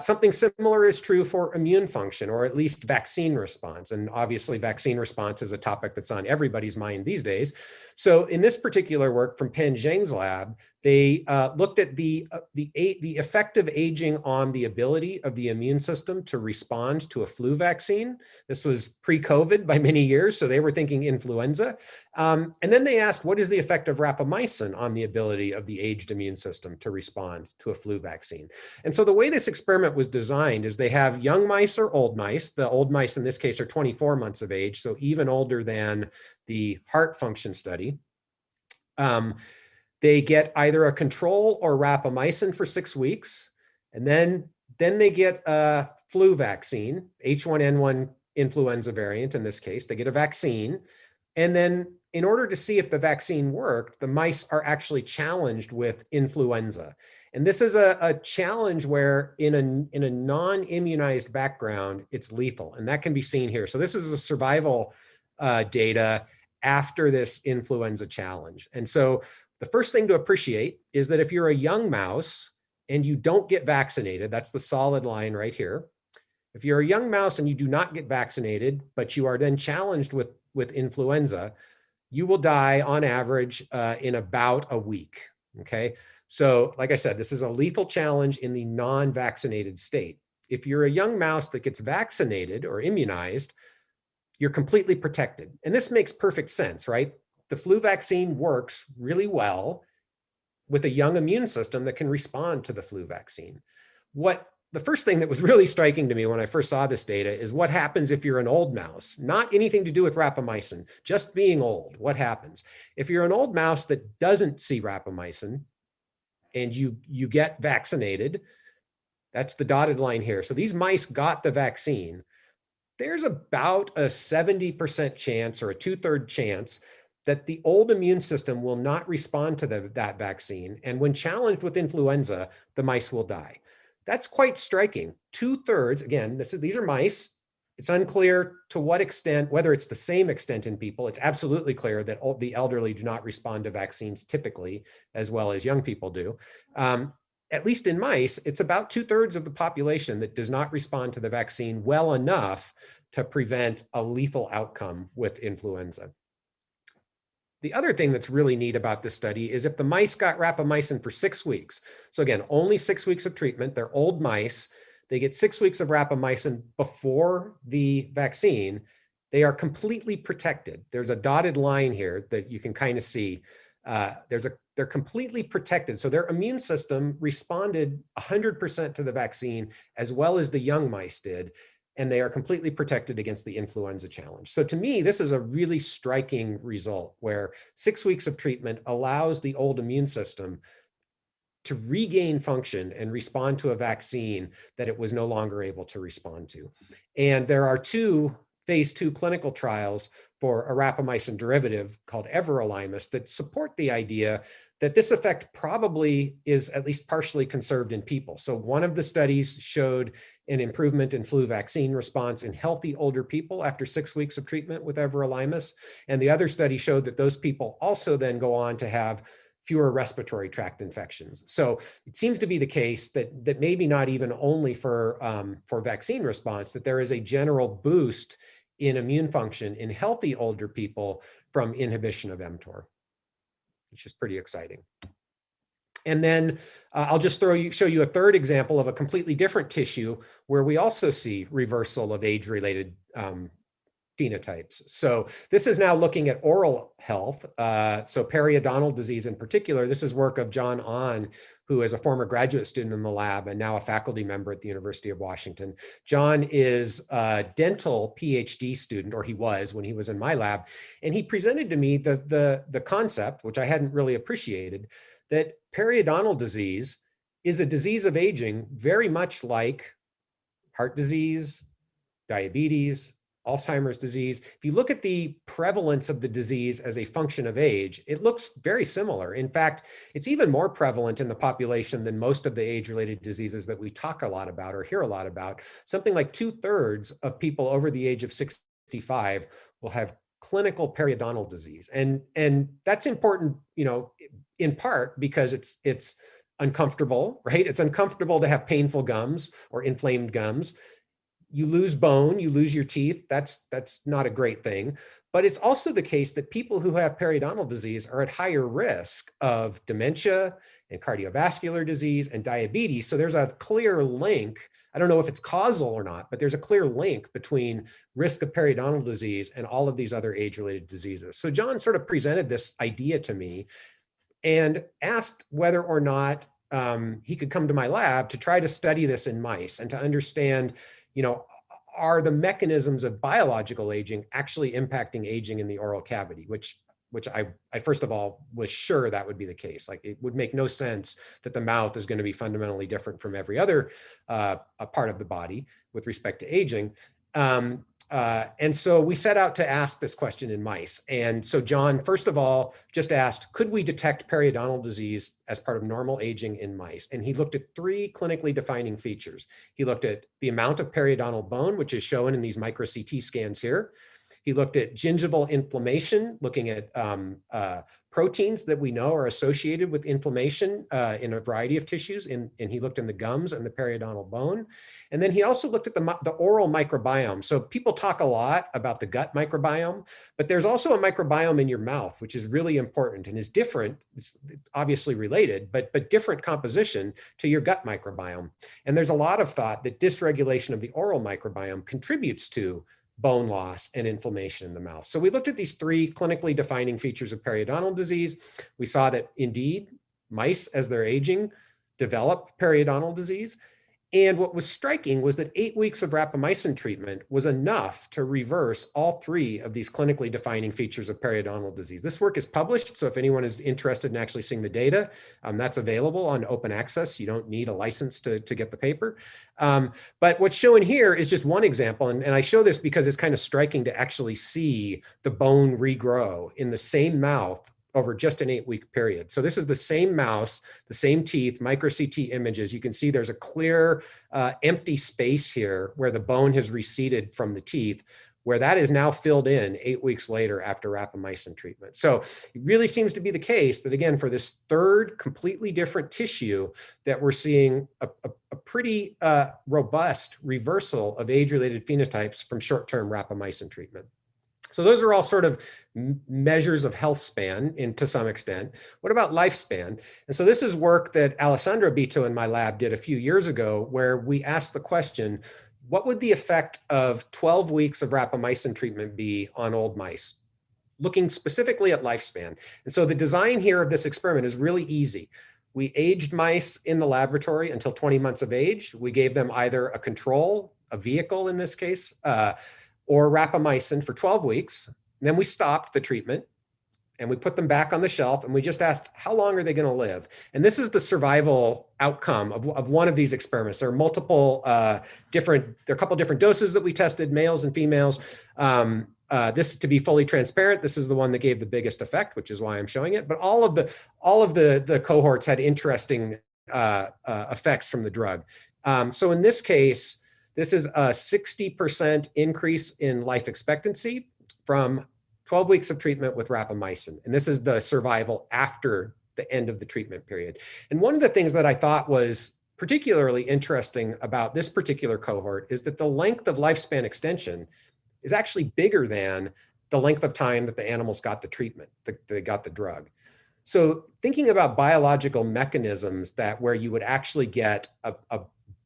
Something similar is true for immune function, or at least vaccine response. And obviously vaccine response is a topic that's on everybody's mind these days. So in this particular work from Pen Zheng's lab, they looked at the effect of aging on the ability of the immune system to respond to a flu vaccine. This was pre-COVID by many years, so they were thinking influenza. And then they asked, what is the effect of rapamycin on the ability of the aged immune system to respond to a flu vaccine? And so the way this experiment was designed is they have young mice or old mice. The old mice in this case are 24 months of age, so even older than the heart function study. They get either a control or rapamycin for 6 weeks, and then they get a flu vaccine, H1N1 influenza variant in this case. They get a vaccine, and then in order to see if the vaccine worked, the mice are actually challenged with influenza. And this is a challenge where in a non-immunized background, it's lethal, and that can be seen here. So this is the survival data after this influenza challenge. And so the first thing to appreciate is that if you're a young mouse and you don't get vaccinated, that's the solid line right here. If you're a young mouse and you do not get vaccinated, but you are then challenged with influenza, you will die on average in about a week, okay? So like I said, this is a lethal challenge in the non-vaccinated state. If you're a young mouse that gets vaccinated or immunized, you're completely protected. And this makes perfect sense, right? The flu vaccine works really well with a young immune system that can respond to the flu vaccine. The first thing that was really striking to me when I first saw this data is what happens if you're an old mouse, not anything to do with rapamycin, just being old. What happens? If you're an old mouse that doesn't see rapamycin and you get vaccinated, that's the dotted line here. So these mice got the vaccine. There's about a 70% chance or a 2/3 chance that the old immune system will not respond to that vaccine. And when challenged with influenza, the mice will die. That's quite striking. 2/3, again, these are mice. It's unclear to what extent, whether it's the same extent in people. It's absolutely clear that the elderly do not respond to vaccines typically as well as young people do. At least in mice, it's about 2/3 of the population that does not respond to the vaccine well enough to prevent a lethal outcome with influenza. The other thing that's really neat about this study is if the mice got rapamycin for 6 weeks, so again, only 6 weeks of treatment, they're old mice, they get 6 weeks of rapamycin before the vaccine, they are completely protected. There's a dotted line here that you can kind of see. They're completely protected. So their immune system responded 100% to the vaccine as well as the young mice did, and they are completely protected against the influenza challenge. So to me, this is a really striking result where 6 weeks of treatment allows the old immune system to regain function and respond to a vaccine that it was no longer able to respond to. And there are 2 phase 2 clinical trials for a rapamycin derivative called everolimus that support the idea that this effect probably is at least partially conserved in people. So one of the studies showed an improvement in flu vaccine response in healthy older people after 6 weeks of treatment with everolimus. And the other study showed that those people also then go on to have fewer respiratory tract infections. So it seems to be the case that maybe not even only for vaccine response, that there is a general boost in immune function in healthy older people from inhibition of mTOR, which is pretty exciting. And then I'll just show you a third example of a completely different tissue where we also see reversal of age-related phenotypes. So this is now looking at oral health. So periodontal disease in particular. This is work of John Ahn, who is a former graduate student in the lab and now a faculty member at the University of Washington. John is a dental PhD student, or he was when he was in my lab. And he presented to me the concept, which I hadn't really appreciated, that periodontal disease is a disease of aging very much like heart disease, diabetes, Alzheimer's disease. If you look at the prevalence of the disease as a function of age, it looks very similar. In fact, it's even more prevalent in the population than most of the age-related diseases that we talk a lot about or hear a lot about. Something like 2/3 of people over the age of 65 will have clinical periodontal disease. And that's important, you know, in part because it's uncomfortable, right? It's uncomfortable to have painful gums or inflamed gums. You lose bone, you lose your teeth. That's not a great thing. But it's also the case that people who have periodontal disease are at higher risk of dementia and cardiovascular disease and diabetes. So there's a clear link. I don't know if it's causal or not, but there's a clear link between risk of periodontal disease and all of these other age-related diseases. So John sort of presented this idea to me and asked whether or not he could come to my lab to try to study this in mice and to understand, you know, are the mechanisms of biological aging actually impacting aging in the oral cavity, which I first of all was sure that would be the case. Like, it would make no sense that the mouth is going to be fundamentally different from every other part of the body with respect to aging. And so we set out to ask this question in mice. And so John, first of all, just asked, could we detect periodontal disease as part of normal aging in mice? And he looked at 3 clinically defining features. He looked at the amount of periodontal bone, which is shown in these micro CT scans here. He looked at gingival inflammation, looking at proteins that we know are associated with inflammation in a variety of tissues, and he looked in the gums and the periodontal bone. And then he also looked at the oral microbiome. So people talk a lot about the gut microbiome, but there's also a microbiome in your mouth, which is really important and is different. It's obviously related, but different composition to your gut microbiome. And there's a lot of thought that dysregulation of the oral microbiome contributes to bone loss and inflammation in the mouth. So we looked at these 3 clinically defining features of periodontal disease. We saw that indeed mice, as they're aging, develop periodontal disease. And what was striking was that 8 weeks of rapamycin treatment was enough to reverse all 3 of these clinically defining features of periodontal disease. This work is published, so if anyone is interested in actually seeing the data, that's available on open access. You don't need a license to get the paper. But what's shown here is just one example, and I show this because it's kind of striking to actually see the bone regrow in the same mouth over just an 8-week period. So this is the same mouse, the same teeth, micro CT images. You can see there's a clear empty space here where the bone has receded from the teeth, where that is now filled in 8 weeks later after rapamycin treatment. So it really seems to be the case that, again, for this third completely different tissue, that we're seeing a pretty robust reversal of age-related phenotypes from short-term rapamycin treatment. So those are all sort of measures of health span to some extent. What about lifespan? And so this is work that Alessandro Bito in my lab did a few years ago, where we asked the question, what would the effect of 12 weeks of rapamycin treatment be on old mice? Looking specifically at lifespan. And so the design here of this experiment is really easy. We aged mice in the laboratory until 20 months of age. We gave them either a control, a vehicle in this case, or rapamycin for 12 weeks. And then we stopped the treatment and we put them back on the shelf and we just asked, how long are they going to live? And this is the survival outcome of one of these experiments. There are multiple there are a couple different doses that we tested, males and females. This, to be fully transparent, this is the one that gave the biggest effect, which is why I'm showing it. But all of the cohorts had interesting effects from the drug. So in this case, this is a 60% increase in life expectancy from 12 weeks of treatment with rapamycin. And this is the survival after the end of the treatment period. And one of the things that I thought was particularly interesting about this particular cohort is that the length of lifespan extension is actually bigger than the length of time that the animals got the treatment, they got the drug. So thinking about biological mechanisms where you would actually get a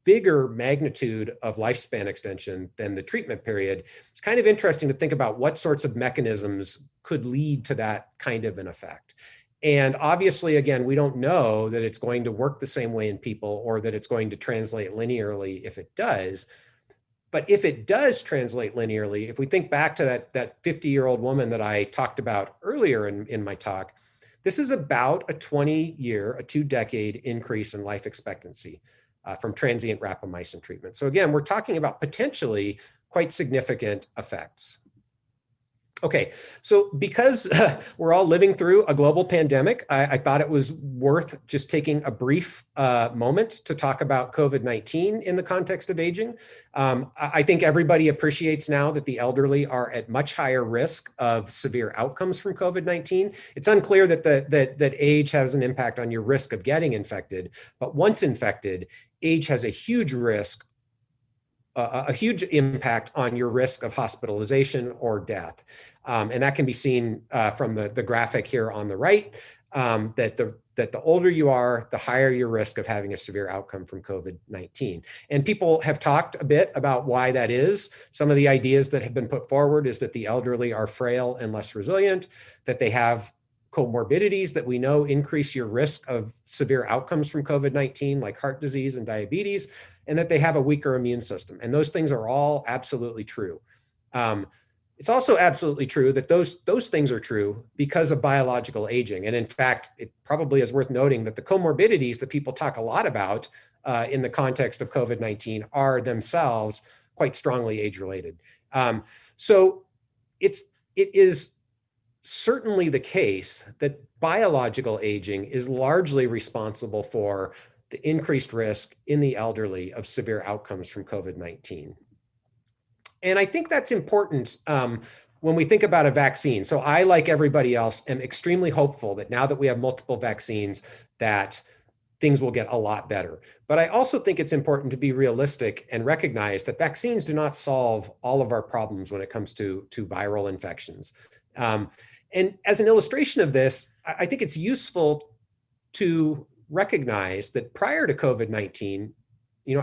bigger magnitude of lifespan extension than the treatment period, it's kind of interesting to think about what sorts of mechanisms could lead to that kind of an effect. And obviously, again, we don't know that it's going to work the same way in people or that it's going to translate linearly if it does. But if it does translate linearly, if we think back to that 50-year-old woman that I talked about earlier in my talk, this is about a 20-year, a 2-decade increase in life expectancy from transient rapamycin treatment. So again, we're talking about potentially quite significant effects. Okay, so because we're all living through a global pandemic, I thought it was worth just taking a brief moment to talk about COVID-19 in the context of aging. I think everybody appreciates now that the elderly are at much higher risk of severe outcomes from COVID-19. It's unclear that age has an impact on your risk of getting infected, but once infected, age has a huge risk, a huge impact on your risk of hospitalization or death. And that can be seen from the graphic here on the right, that the older you are, the higher your risk of having a severe outcome from COVID-19. And people have talked a bit about why that is. Some of the ideas that have been put forward is that the elderly are frail and less resilient, that they have comorbidities that we know increase your risk of severe outcomes from COVID-19, like heart disease and diabetes, and that they have a weaker immune system. And those things are all absolutely true. It's also absolutely true that those things are true because of biological aging. And in fact, it probably is worth noting that the comorbidities that people talk a lot about in the context of COVID-19 are themselves quite strongly age-related. So it is certainly the case that biological aging is largely responsible for the increased risk in the elderly of severe outcomes from COVID-19. And I think that's important when we think about a vaccine. So I, like everybody else, am extremely hopeful that now that we have multiple vaccines, that things will get a lot better. But I also think it's important to be realistic and recognize that vaccines do not solve all of our problems when it comes to viral infections. And as an illustration of this, I think it's useful to recognize that prior to COVID-19,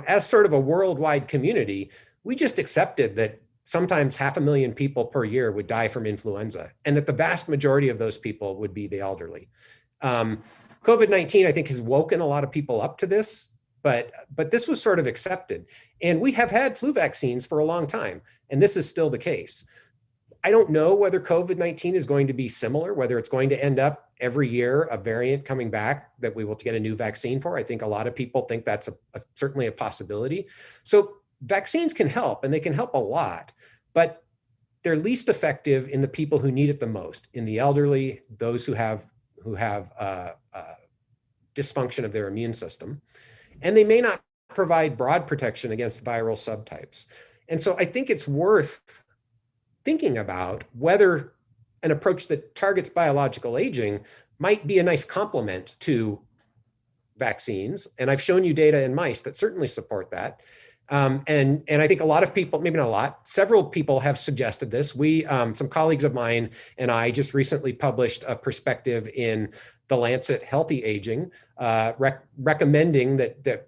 as sort of a worldwide community, we just accepted that sometimes 500,000 people per year would die from influenza, and that the vast majority of those people would be the elderly. COVID-19, I think, has woken a lot of people up to this, but this was sort of accepted. And we have had flu vaccines for a long time, and this is still the case. I don't know whether COVID-19 is going to be similar, whether it's going to end up every year a variant coming back that we will get a new vaccine for. I think a lot of people think that's certainly a possibility. So vaccines can help, and they can help a lot, but they're least effective in the people who need it the most, in the elderly, those who have who have dysfunction of their immune system, and they may not provide broad protection against viral subtypes. And so I think it's worth thinking about whether an approach that targets biological aging might be a nice complement to vaccines. And I've shown you data in mice that certainly support that. And I think a lot of people, maybe not a lot, several people have suggested this. Some colleagues of mine and I just recently published a perspective in the Lancet Healthy Aging, recommending that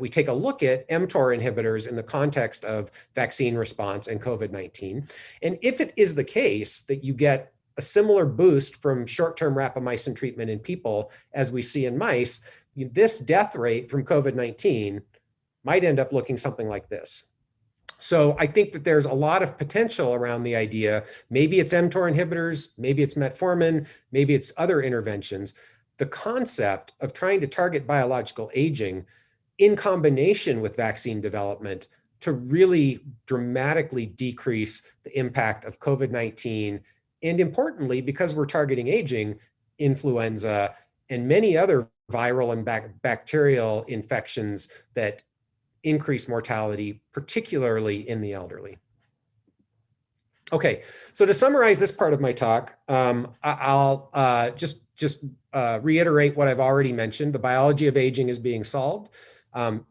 we take a look at mTOR inhibitors in the context of vaccine response and COVID-19. And if it is the case that you get a similar boost from short-term rapamycin treatment in people as we see in mice, this death rate from COVID-19 might end up looking something like this. So I think that there's a lot of potential around the idea. Maybe it's mTOR inhibitors, maybe it's metformin, maybe it's other interventions. The concept of trying to target biological aging in combination with vaccine development to really dramatically decrease the impact of COVID-19, and importantly, because we're targeting aging, influenza, and many other viral and bacterial infections that increase mortality, particularly in the elderly. Okay, so to summarize this part of my talk, I'll just reiterate what I've already mentioned. The biology of aging is being solved.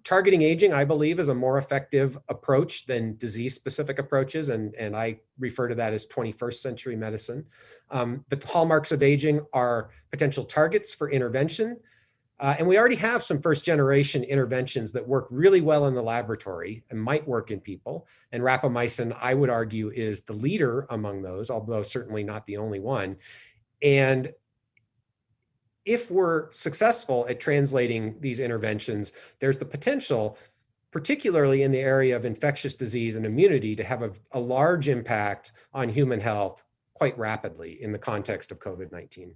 Targeting aging, I believe, is a more effective approach than disease-specific approaches, and I refer to that as 21st century medicine. The hallmarks of aging are potential targets for intervention, and we already have some first-generation interventions that work really well in the laboratory and might work in people. And rapamycin, I would argue, is the leader among those, although certainly not the only one. And if we're successful at translating these interventions, there's the potential, particularly in the area of infectious disease and immunity, to have a large impact on human health quite rapidly in the context of COVID-19.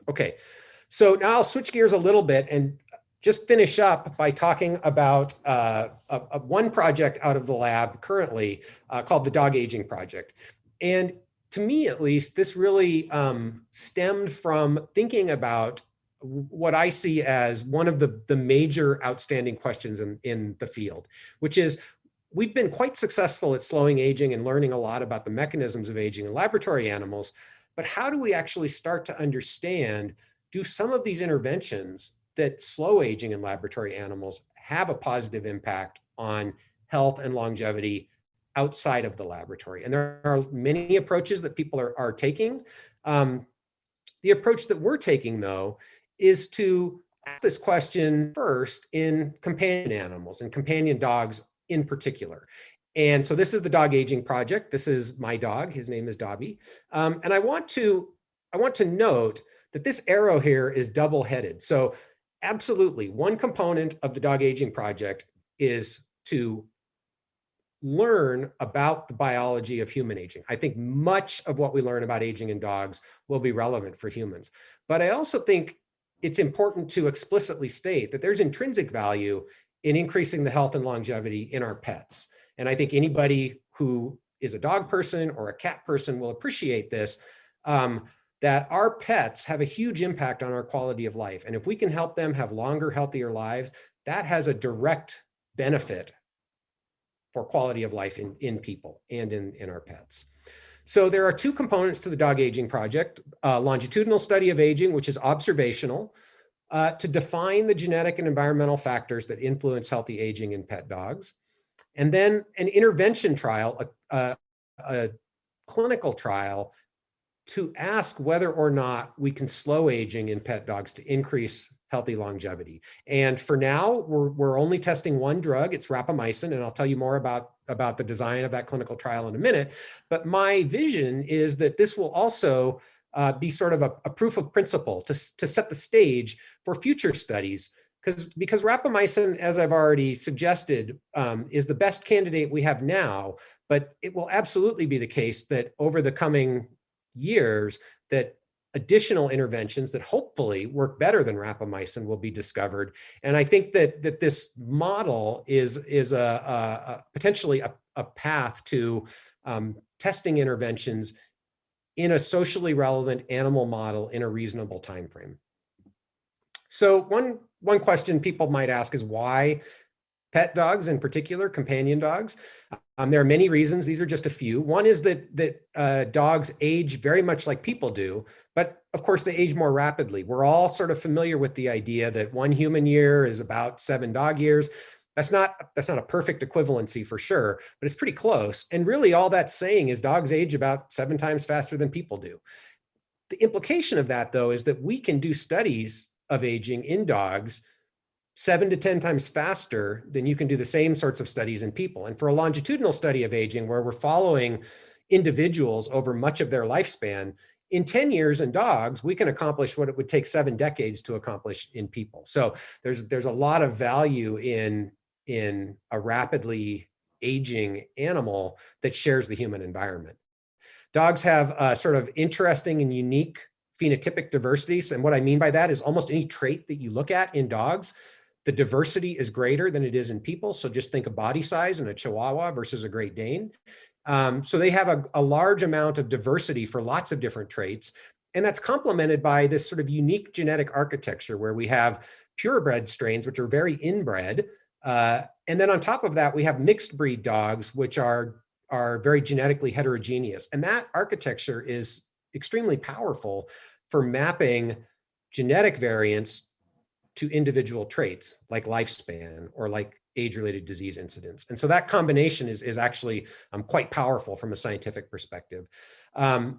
Okay, so now I'll switch gears a little bit and just finish up by talking about one project out of the lab currently called the Dog Aging Project. And to me, at least, this really stemmed from thinking about what I see as one of the major outstanding questions in the field, which is we've been quite successful at slowing aging and learning a lot about the mechanisms of aging in laboratory animals, but how do we actually start to understand, do some of these interventions that slow aging in laboratory animals have a positive impact on health and longevity outside of the laboratory? And there are many approaches that people are taking. The approach that we're taking, though, is to ask this question first in companion animals and companion dogs in particular. And so this is the Dog Aging Project. This is my dog. His name is Dobby. And I want to note that this arrow here is double-headed. So absolutely, one component of the Dog Aging Project is to learn about the biology of human aging. I think much of what we learn about aging in dogs will be relevant for humans. But I also think it's important to explicitly state that there's intrinsic value in increasing the health and longevity in our pets. And I think anybody who is a dog person or a cat person will appreciate this, that our pets have a huge impact on our quality of life. And if we can help them have longer, healthier lives, that has a direct benefit for quality of life in people and in our pets. So there are two components to the Dog Aging Project: longitudinal study of aging, which is observational, to define the genetic and environmental factors that influence healthy aging in pet dogs. And then an intervention trial, a clinical trial, to ask whether or not we can slow aging in pet dogs to increase healthy longevity. And for now, we're only testing one drug. It's rapamycin, and I'll tell you more about the design of that clinical trial in a minute. But my vision is that this will also be sort of a proof of principle to set the stage for future studies, because rapamycin, as I've already suggested, is the best candidate we have now, but it will absolutely be the case that over the coming years that additional interventions that hopefully work better than rapamycin will be discovered. And I think that this model is potentially a path to testing interventions in a socially relevant animal model in a reasonable time frame. So one question people might ask is why pet dogs, in particular, companion dogs? There are many reasons. These are just a few. One is that dogs age very much like people do, but of course they age more rapidly. We're all sort of familiar with the idea that 1 human year is about 7 dog years. That's not a perfect equivalency for sure, but it's pretty close. And really all that's saying is dogs age about 7 times faster than people do. The implication of that, though, is that we can do studies of aging in dogs 7 to 10 times faster than you can do the same sorts of studies in people. And for a longitudinal study of aging, where we're following individuals over much of their lifespan, in 10 years in dogs, we can accomplish what it would take 7 decades to accomplish in people. So there's a lot of value in a rapidly aging animal that shares the human environment. Dogs have a sort of interesting and unique phenotypic diversities. And what I mean by that is almost any trait that you look at in dogs, the diversity is greater than it is in people. So just think of body size in a Chihuahua versus a Great Dane. So they have a large amount of diversity for lots of different traits. And that's complemented by this sort of unique genetic architecture where we have purebred strains, which are very inbred. And then on top of that, we have mixed breed dogs, which are very genetically heterogeneous. And that architecture is extremely powerful for mapping genetic variants to individual traits like lifespan or like age-related disease incidence. And so that combination is actually quite powerful from a scientific perspective.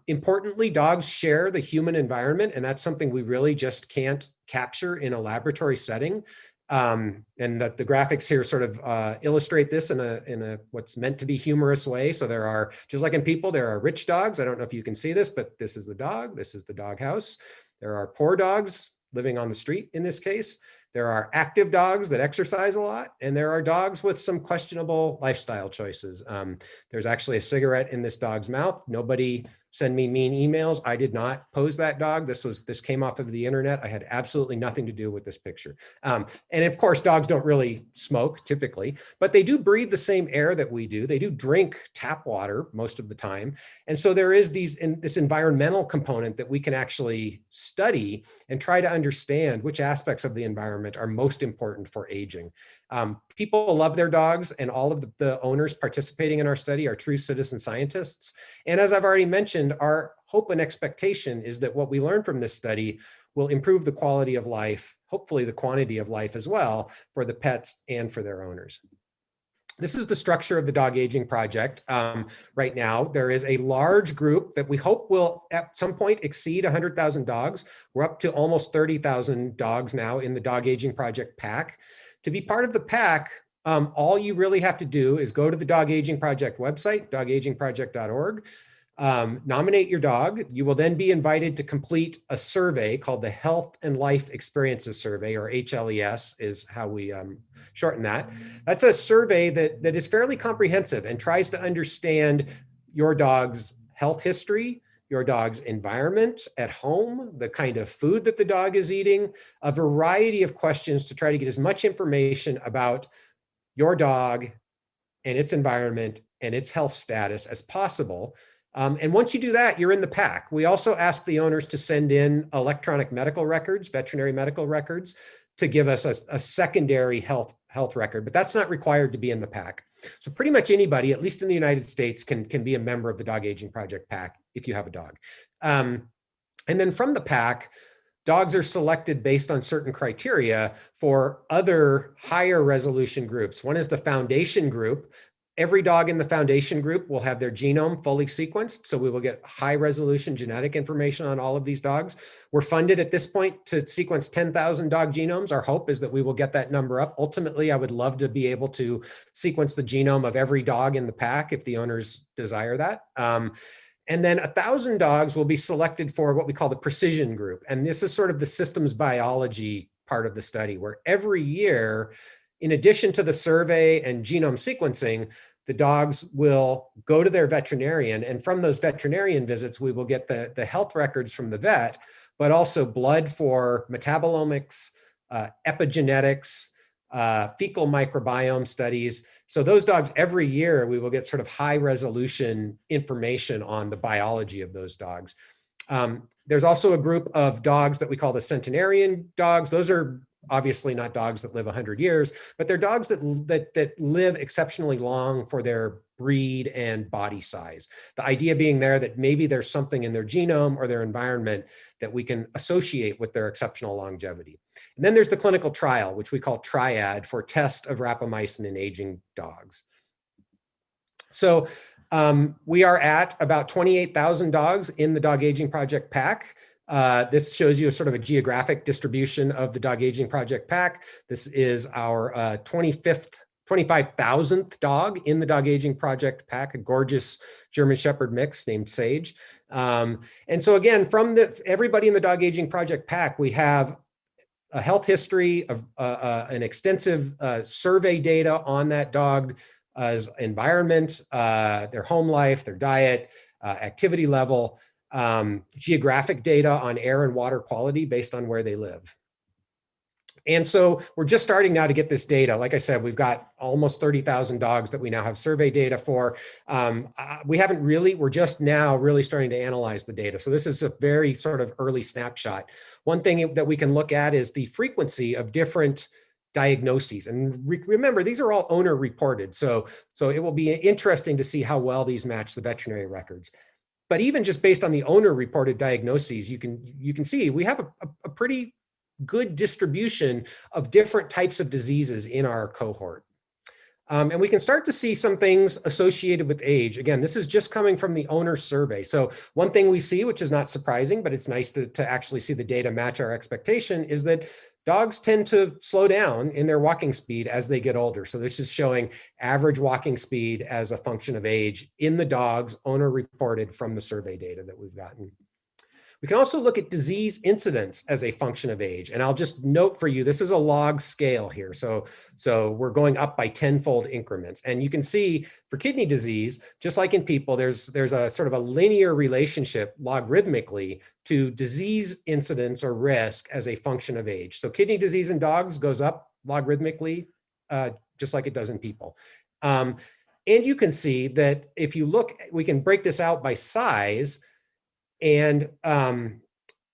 Importantly, dogs share the human environment, and that's something we really just can't capture in a laboratory setting. And that the graphics here sort of illustrate this in a what's meant to be humorous way. So there are, just like in people, there are rich dogs. I don't know if you can see this, but this is the dog. This is the dog house. There are poor dogs living on the street in this case. There are active dogs that exercise a lot, and there are dogs with some questionable lifestyle choices. There's actually a cigarette in this dog's mouth. Nobody send me mean emails. I did not pose that dog. This came off of the internet. I had absolutely nothing to do with this picture. And of course, dogs don't really smoke typically, but they do breathe the same air that we do. They do drink tap water most of the time. And so there is this environmental component that we can actually study and try to understand which aspects of the environment are most important for aging. People love their dogs, and all of the owners participating in our study are true citizen scientists. And as I've already mentioned, our hope and expectation is that what we learn from this study will improve the quality of life, hopefully the quantity of life as well, for the pets and for their owners. This is the structure of the dog aging project. Right now, there is a large group that we hope will at some point exceed 100,000 dogs. We're up to almost 30,000 dogs now in the dog aging project pack. To be part of the pack, all you really have to do is go to the Dog Aging Project website, dogagingproject.org, nominate your dog. You will then be invited to complete a survey called the Health and Life Experiences Survey, or HLES is how we shorten that. That's a survey that is fairly comprehensive and tries to understand your dog's health history, your dog's environment at home, the kind of food that the dog is eating, a variety of questions to try to get as much information about your dog and its environment and its health status as possible. And once you do that, you're in the pack. We also ask the owners to send in electronic medical records, veterinary medical records, to give us a secondary health record, but that's not required to be in the pack. So pretty much anybody, at least in the United States, can be a member of the Dog Aging Project pack if you have a dog. And then from the pack, dogs are selected based on certain criteria for other higher resolution groups. One is the foundation group. Every dog in the foundation group will have their genome fully sequenced, so we will get high resolution genetic information on all of these dogs. We're funded at this point to sequence 10,000 dog genomes. Our hope is that we will get that number up. Ultimately, I would love to be able to sequence the genome of every dog in the pack if the owners desire that. And then 1,000 dogs will be selected for what we call the precision group. And this is sort of the systems biology part of the study, where every year, in addition to the survey and genome sequencing, the dogs will go to their veterinarian, and from those veterinarian visits, we will get the health records from the vet, but also blood for metabolomics, epigenetics, fecal microbiome studies. So those dogs, every year, we will get sort of high resolution information on the biology of those dogs. There's also a group of dogs that we call the Centenarian Dogs. Those are obviously not dogs that live 100 years, but they're dogs that live exceptionally long for their breed and body size. The idea being there that maybe there's something in their genome or their environment that we can associate with their exceptional longevity. And then there's the clinical trial, which we call Triad, for test of rapamycin in aging dogs. So we are at about 28,000 dogs in the Dog Aging Project pack. This shows you a sort of a geographic distribution of the Dog Aging Project pack. This is our 25,000th dog in the Dog Aging Project pack, a gorgeous German Shepherd mix named Sage. And so again, from everybody in the Dog Aging Project pack, we have a health history of an extensive survey data on that dog, environment, their home life, their diet, activity level, geographic data on air and water quality based on where they live. And so we're just starting now to get this data. Like I said, we've got almost 30,000 dogs that we now have survey data for. We're just now really starting to analyze the data. So this is a very sort of early snapshot. One thing that we can look at is the frequency of different diagnoses. And remember, these are all owner reported. So it will be interesting to see how well these match the veterinary records. But even just based on the owner reported diagnoses, you can see we have a pretty good distribution of different types of diseases in our cohort. And we can start to see some things associated with age. Again, this is just coming from the owner survey. So one thing we see, which is not surprising, but it's nice to actually see the data match our expectation, is that dogs tend to slow down in their walking speed as they get older. So this is showing average walking speed as a function of age in the dogs owner reported from the survey data that we've gotten. We can also look at disease incidence as a function of age. And I'll just note for you, this is a log scale here. So we're going up by 10-fold increments. And you can see for kidney disease, just like in people, there's a sort of a linear relationship logarithmically to disease incidence or risk as a function of age. So kidney disease in dogs goes up logarithmically, just like it does in people. And you can see that if you look, we can break this out by size, and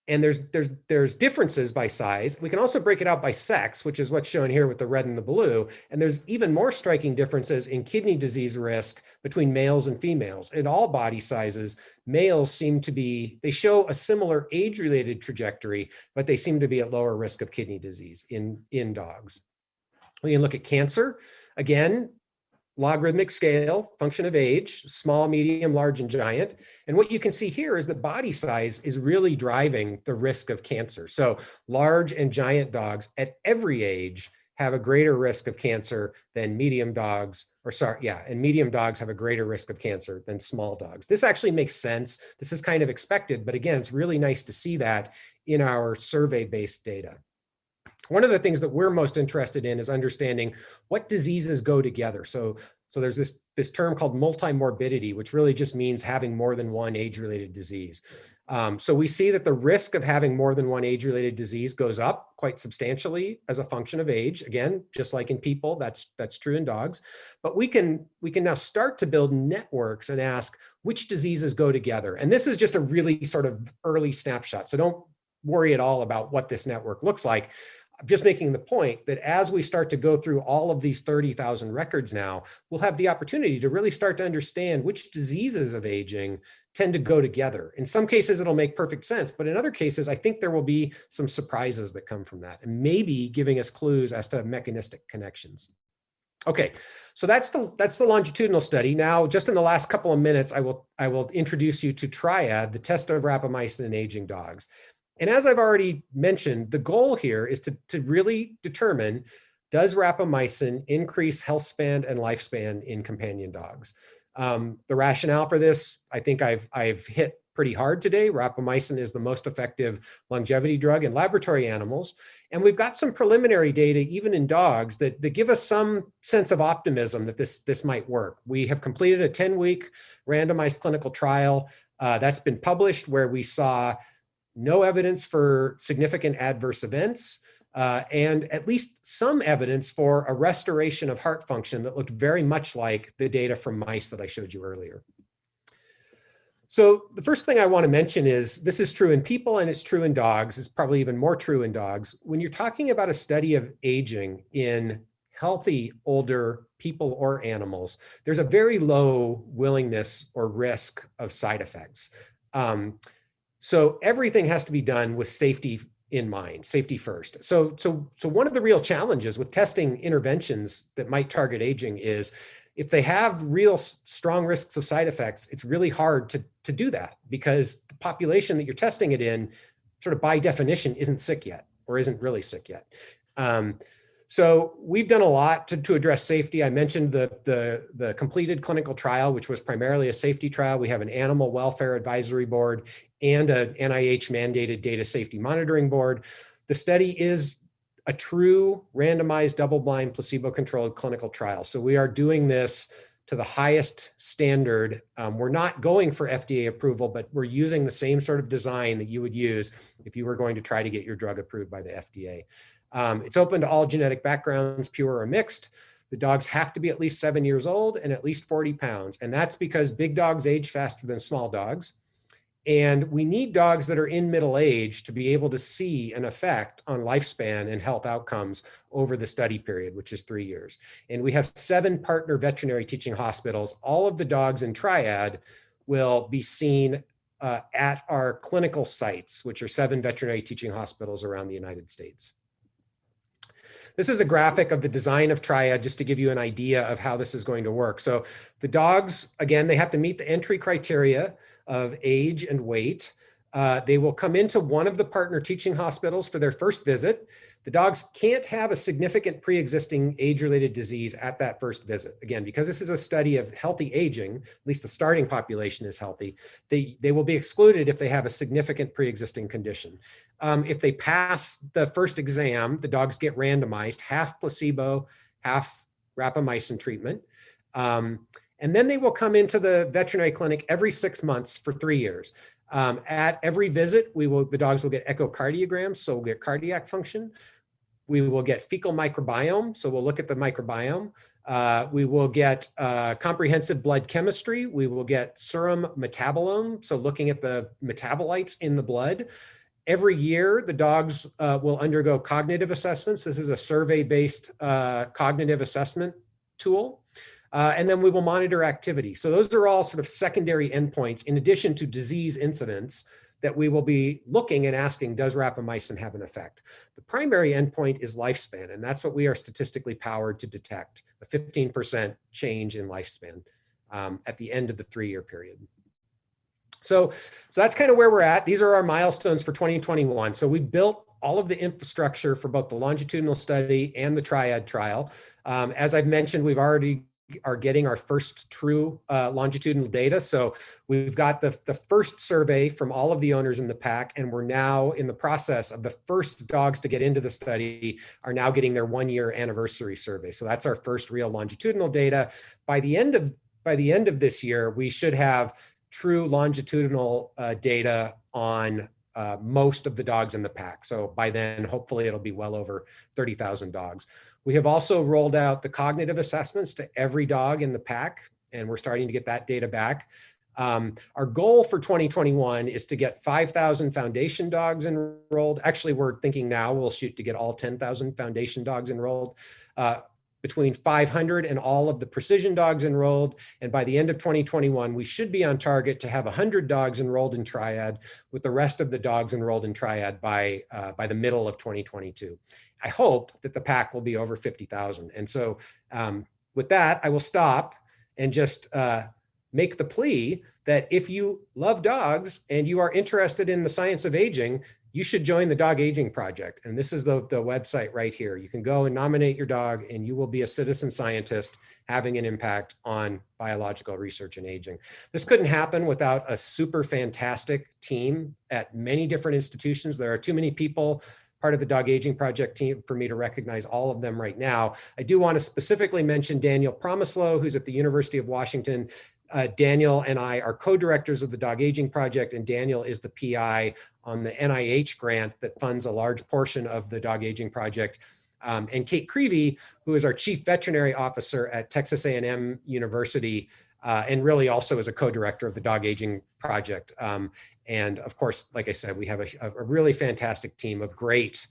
there's differences by size. We can also break it out by sex, which is what's shown here with the red and the blue. And there's even more striking differences in kidney disease risk between males and females. In all body sizes, males seem to be, they show a similar age-related trajectory, but they seem to be at lower risk of kidney disease in dogs. We can look at cancer. Again, logarithmic scale, function of age, small, medium, large, and giant. And what you can see here is that body size is really driving the risk of cancer. So large and giant dogs at every age have a greater risk of cancer than medium dogs, and medium dogs have a greater risk of cancer than small dogs. This actually makes sense. This is kind of expected, but again, it's really nice to see that in our survey-based data. One of the things that we're most interested in is understanding what diseases go together. So there's this term called multimorbidity, which really just means having more than one age-related disease. So we see that the risk of having more than one age-related disease goes up quite substantially as a function of age. Again, just like in people, that's true in dogs. But we can now start to build networks and ask which diseases go together. And this is just a really sort of early snapshot. So don't worry at all about what this network looks like. I'm just making the point that as we start to go through all of these 30,000 records now, we'll have the opportunity to really start to understand which diseases of aging tend to go together. In some cases, it'll make perfect sense, but in other cases, I think there will be some surprises that come from that, and maybe giving us clues as to mechanistic connections. Okay, so that's the longitudinal study. Now, just in the last couple of minutes, I will introduce you to Triad, the test of rapamycin in aging dogs. And as I've already mentioned, the goal here is to really determine, does rapamycin increase health span and lifespan in companion dogs? The rationale for this, I think I've hit pretty hard today. Rapamycin is the most effective longevity drug in laboratory animals. And we've got some preliminary data, even in dogs, that give us some sense of optimism that this might work. We have completed a 10-week randomized clinical trial that's been published, where we saw no evidence for significant adverse events. and at least some evidence for a restoration of heart function that looked very much like the data from mice that I showed you earlier. So the first thing I want to mention is this is true in people and it's true in dogs. It's probably even more true in dogs. When you're talking about a study of aging in healthy older people or animals, there's a very low willingness or risk of side effects. So everything has to be done with safety in mind, safety first. So one of the real challenges with testing interventions that might target aging is if they have real strong risks of side effects, it's really hard to do that because the population that you're testing it in, sort of by definition, isn't sick yet or isn't really sick yet. So we've done a lot to address safety. I mentioned the completed clinical trial, which was primarily a safety trial. We have an animal welfare advisory board and an NIH mandated data safety monitoring board. The study is a true randomized double-blind placebo-controlled clinical trial. So we are doing this to the highest standard. We're not going for FDA approval, but we're using the same sort of design that you would use if you were going to try to get your drug approved by the FDA. It's open to all genetic backgrounds, pure or mixed. The dogs have to be at least 7 years old and at least 40 pounds. And that's because big dogs age faster than small dogs. And we need dogs that are in middle age to be able to see an effect on lifespan and health outcomes over the study period, which is 3 years. And we have 7 partner veterinary teaching hospitals. All of the dogs in Triad will be seen at our clinical sites, which are 7 veterinary teaching hospitals around the United States. This is a graphic of the design of Triad, just to give you an idea of how this is going to work. So the dogs, again, they have to meet the entry criteria of age and weight. They will come into one of the partner teaching hospitals for their first visit. The dogs can't have a significant pre-existing age-related disease at that first visit. Again, because this is a study of healthy aging, at least the starting population is healthy, they will be excluded if they have a significant pre-existing condition. If they pass the first exam, the dogs get randomized, half placebo, half rapamycin treatment. And then they will come into the veterinary clinic every 6 months for 3 years. At every visit, the dogs will get echocardiograms, so we'll get cardiac function. We will get fecal microbiome, so we'll look at the microbiome. We will get comprehensive blood chemistry. We will get serum metabolome, so looking at the metabolites in the blood. Every year, the dogs will undergo cognitive assessments. This is a survey-based cognitive assessment tool. And then we will monitor activity. So those are all sort of secondary endpoints in addition to disease incidents that we will be looking and asking, does rapamycin have an effect? The primary endpoint is lifespan, and that's what we are statistically powered to detect, a 15% change in lifespan at the end of the 3-year period. So that's kind of where we're at. These are our milestones for 2021. So we built all of the infrastructure for both the longitudinal study and the Triad trial. As I've mentioned, we've already are getting our first true longitudinal data. So we've got the first survey from all of the owners in the pack, and we're now in the process of the first dogs to get into the study are now getting their 1-year anniversary survey. So that's our first real longitudinal data. By the end of this year, we should have true longitudinal data on most of the dogs in the pack. So by then, hopefully it'll be well over 30,000 dogs. We have also rolled out the cognitive assessments to every dog in the pack, and we're starting to get that data back. Our goal for 2021 is to get 5,000 foundation dogs enrolled. Actually, we're thinking now we'll shoot to get all 10,000 foundation dogs enrolled, between 500 and all of the precision dogs enrolled. And by the end of 2021, we should be on target to have 100 dogs enrolled in Triad, with the rest of the dogs enrolled in Triad by the middle of 2022. I hope that the pack will be over 50,000. And so with that, I will stop and just make the plea that if you love dogs and you are interested in the science of aging, you should join the Dog Aging Project. And this is the website right here. You can go and nominate your dog and you will be a citizen scientist having an impact on biological research and aging. This couldn't happen without a super fantastic team at many different institutions. There are too many people part of the Dog Aging Project team for me to recognize all of them right now. I do want to specifically mention Daniel Promislow, who's at the University of Washington. Daniel and I are co-directors of the Dog Aging Project, and Daniel is the PI on the NIH grant that funds a large portion of the Dog Aging Project. And Kate Creevy, who is our Chief Veterinary Officer at Texas A&M University, and really also is a co-director of the Dog Aging Project. And of course, like I said, we have a really fantastic team of great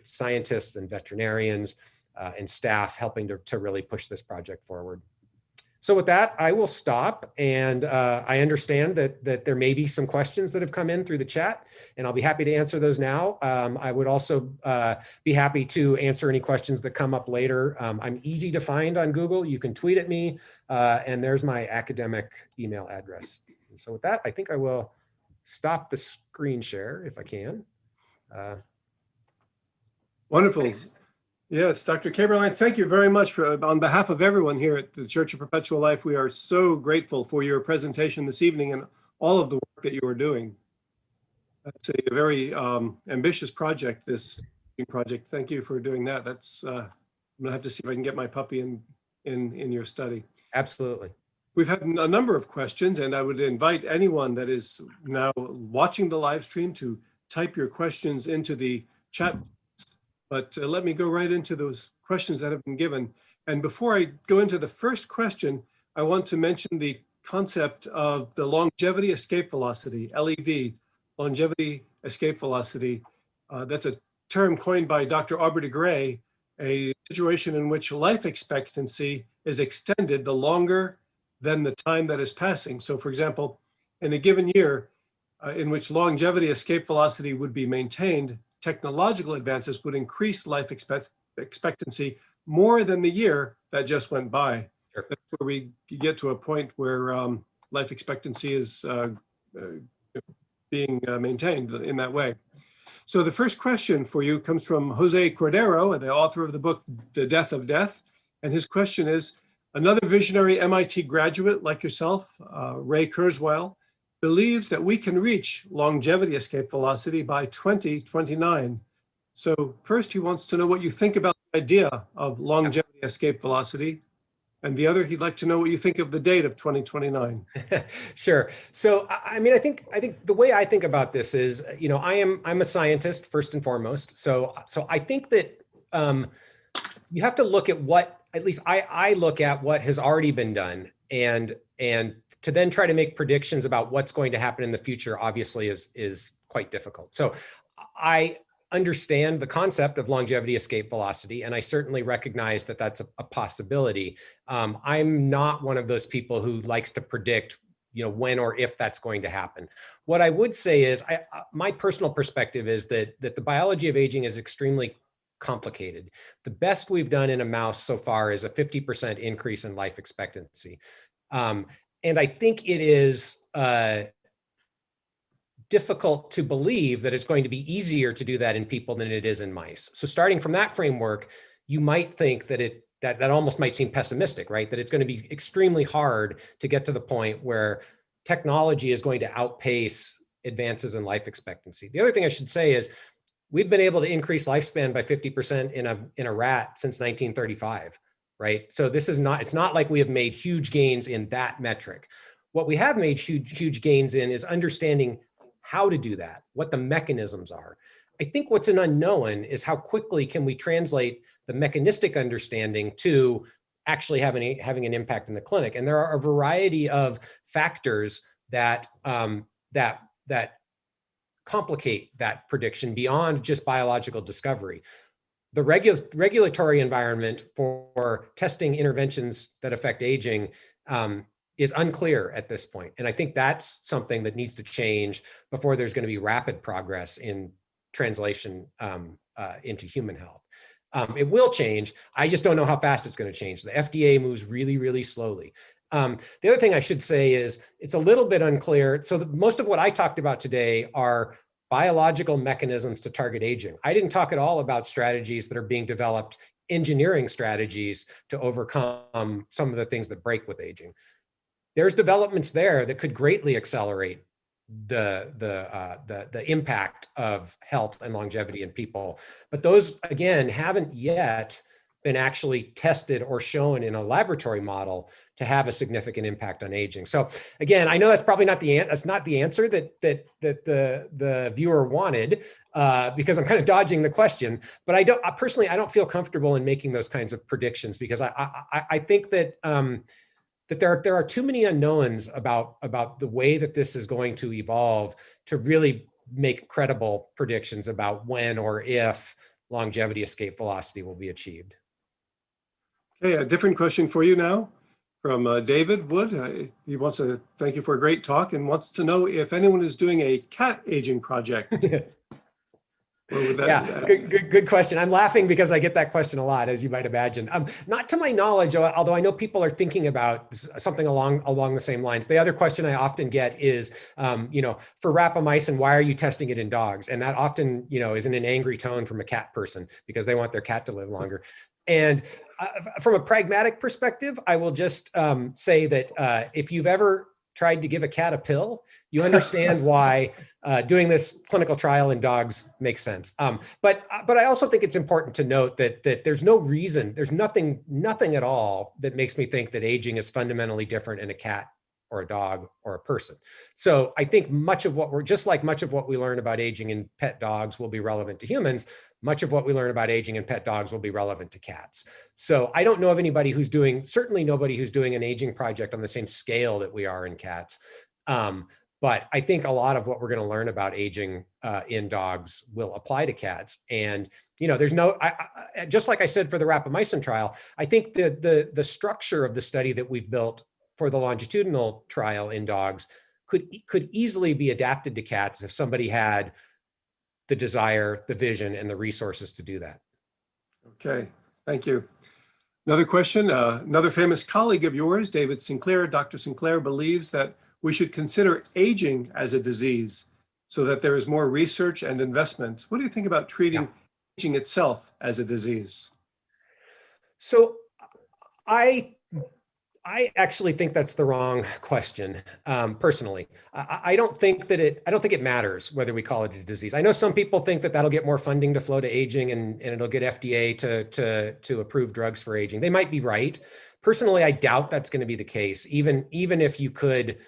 scientists and veterinarians and staff helping to really push this project forward. So with that, I will stop, and I understand that there may be some questions that have come in through the chat, and I'll be happy to answer those now. I would also be happy to answer any questions that come up later. I'm easy to find on Google. You can tweet at me, and there's my academic email address. And so with that, I think I will stop the screen share if I can. Wonderful. Thanks. Yes, Dr. Kaeberlein, thank you very much on behalf of everyone here at the Church of Perpetual Life. We are so grateful for your presentation this evening and all of the work that you are doing. It's a very ambitious project, this project. Thank you for doing that. That's I'm gonna have to see if I can get my puppy in your study. Absolutely. We've had a number of questions, and I would invite anyone that is now watching the live stream to type your questions into the chat. But let me go right into those questions that have been given. And before I go into the first question, I want to mention the concept of the longevity escape velocity, LEV, longevity escape velocity. That's a term coined by Dr. Aubrey de Grey, a situation in which life expectancy is extended the longer than the time that is passing. So for example, in a given year in which longevity escape velocity would be maintained, technological advances would increase life expectancy more than the year that just went by. Sure. That's where we get to a point where life expectancy is being maintained in that way. So the first question for you comes from Jose Cordero, the author of the book, The Death of Death. And his question is, another visionary MIT graduate like yourself, Ray Kurzweil, believes that we can reach longevity escape velocity by 2029. So first, he wants to know what you think about the idea of longevity escape velocity. And the other, he'd like to know what you think of the date of 2029. Sure. So, I mean, I think the way I think about this is, you know, I'm a scientist first and foremost. So I think that you have to look at what, at least I look at what has already been done, and to then try to make predictions about what's going to happen in the future, obviously is quite difficult. So I understand the concept of longevity escape velocity, and I certainly recognize that that's a possibility. I'm not one of those people who likes to predict, you know, when or if that's going to happen. What I would say is, my personal perspective is that the biology of aging is extremely complicated. The best we've done in a mouse so far is a 50% increase in life expectancy. And I think it is difficult to believe that it's going to be easier to do that in people than it is in mice. So starting from that framework, you might think that that almost might seem pessimistic, right? That it's going to be extremely hard to get to the point where technology is going to outpace advances in life expectancy. The other thing I should say is we've been able to increase lifespan by 50% in a rat since 1935. Right? So this is not, it's not like we have made huge gains in that metric. What we have made huge gains in is understanding how to do that, what the mechanisms are. I think what's an unknown is how quickly can we translate the mechanistic understanding to actually having an impact in the clinic. And there are a variety of factors that that complicate that prediction beyond just biological discovery. The regulatory environment for testing interventions that affect aging is unclear at this point. And I think that's something that needs to change before there's going to be rapid progress in translation into human health. It will change. I just don't know how fast it's going to change. The FDA moves really, really slowly. The other thing I should say is it's a little bit unclear. So most of what I talked about today are biological mechanisms to target aging. I didn't talk at all about strategies that are being developed, engineering strategies to overcome some of the things that break with aging. There's developments there that could greatly accelerate the impact of health and longevity in people. But those, again, haven't yet been actually tested or shown in a laboratory model to have a significant impact on aging. So again, I know that's probably not the answer that the viewer wanted, because I'm kind of dodging the question. But I don't feel comfortable in making those kinds of predictions, because I think that that there are too many unknowns about the way that this is going to evolve to really make credible predictions about when or if longevity escape velocity will be achieved. Okay, a different question for you now from David Wood. He wants to thank you for a great talk and wants to know if anyone is doing a cat aging project. Yeah, good question. I'm laughing because I get that question a lot, as you might imagine. Not to my knowledge, although I know people are thinking about something along the same lines. The other question I often get is, for rapamycin, why are you testing it in dogs? And that often, is in an angry tone from a cat person, because they want their cat to live longer. And from a pragmatic perspective, I will just say that if you've ever tried to give a cat a pill, you understand why doing this clinical trial in dogs makes sense. But I also think it's important to note that there's no reason, there's nothing at all that makes me think that aging is fundamentally different in a cat or a dog or a person. So I think much of what we learn about aging in pet dogs will be relevant to humans, much of what we learn about aging in pet dogs will be relevant to cats. So I don't know of anybody certainly nobody who's doing an aging project on the same scale that we are in cats. But I think a lot of what we're going to learn about aging in dogs will apply to cats. And there's just like I said for the rapamycin trial, I think the structure of the study that we've built for the longitudinal trial in dogs could easily be adapted to cats if somebody had the desire, the vision, and the resources to do that. Okay, thank you. Another question, another famous colleague of yours, David Sinclair, Dr. Sinclair, believes that we should consider aging as a disease so that there is more research and investment. What do you think about treating aging itself as a disease? So I actually think that's the wrong question. Personally, I don't think it matters whether we call it a disease. I know some people think that that'll get more funding to flow to aging and it'll get FDA to approve drugs for aging. They might be right. Personally, I doubt that's going to be the case. Even if you could,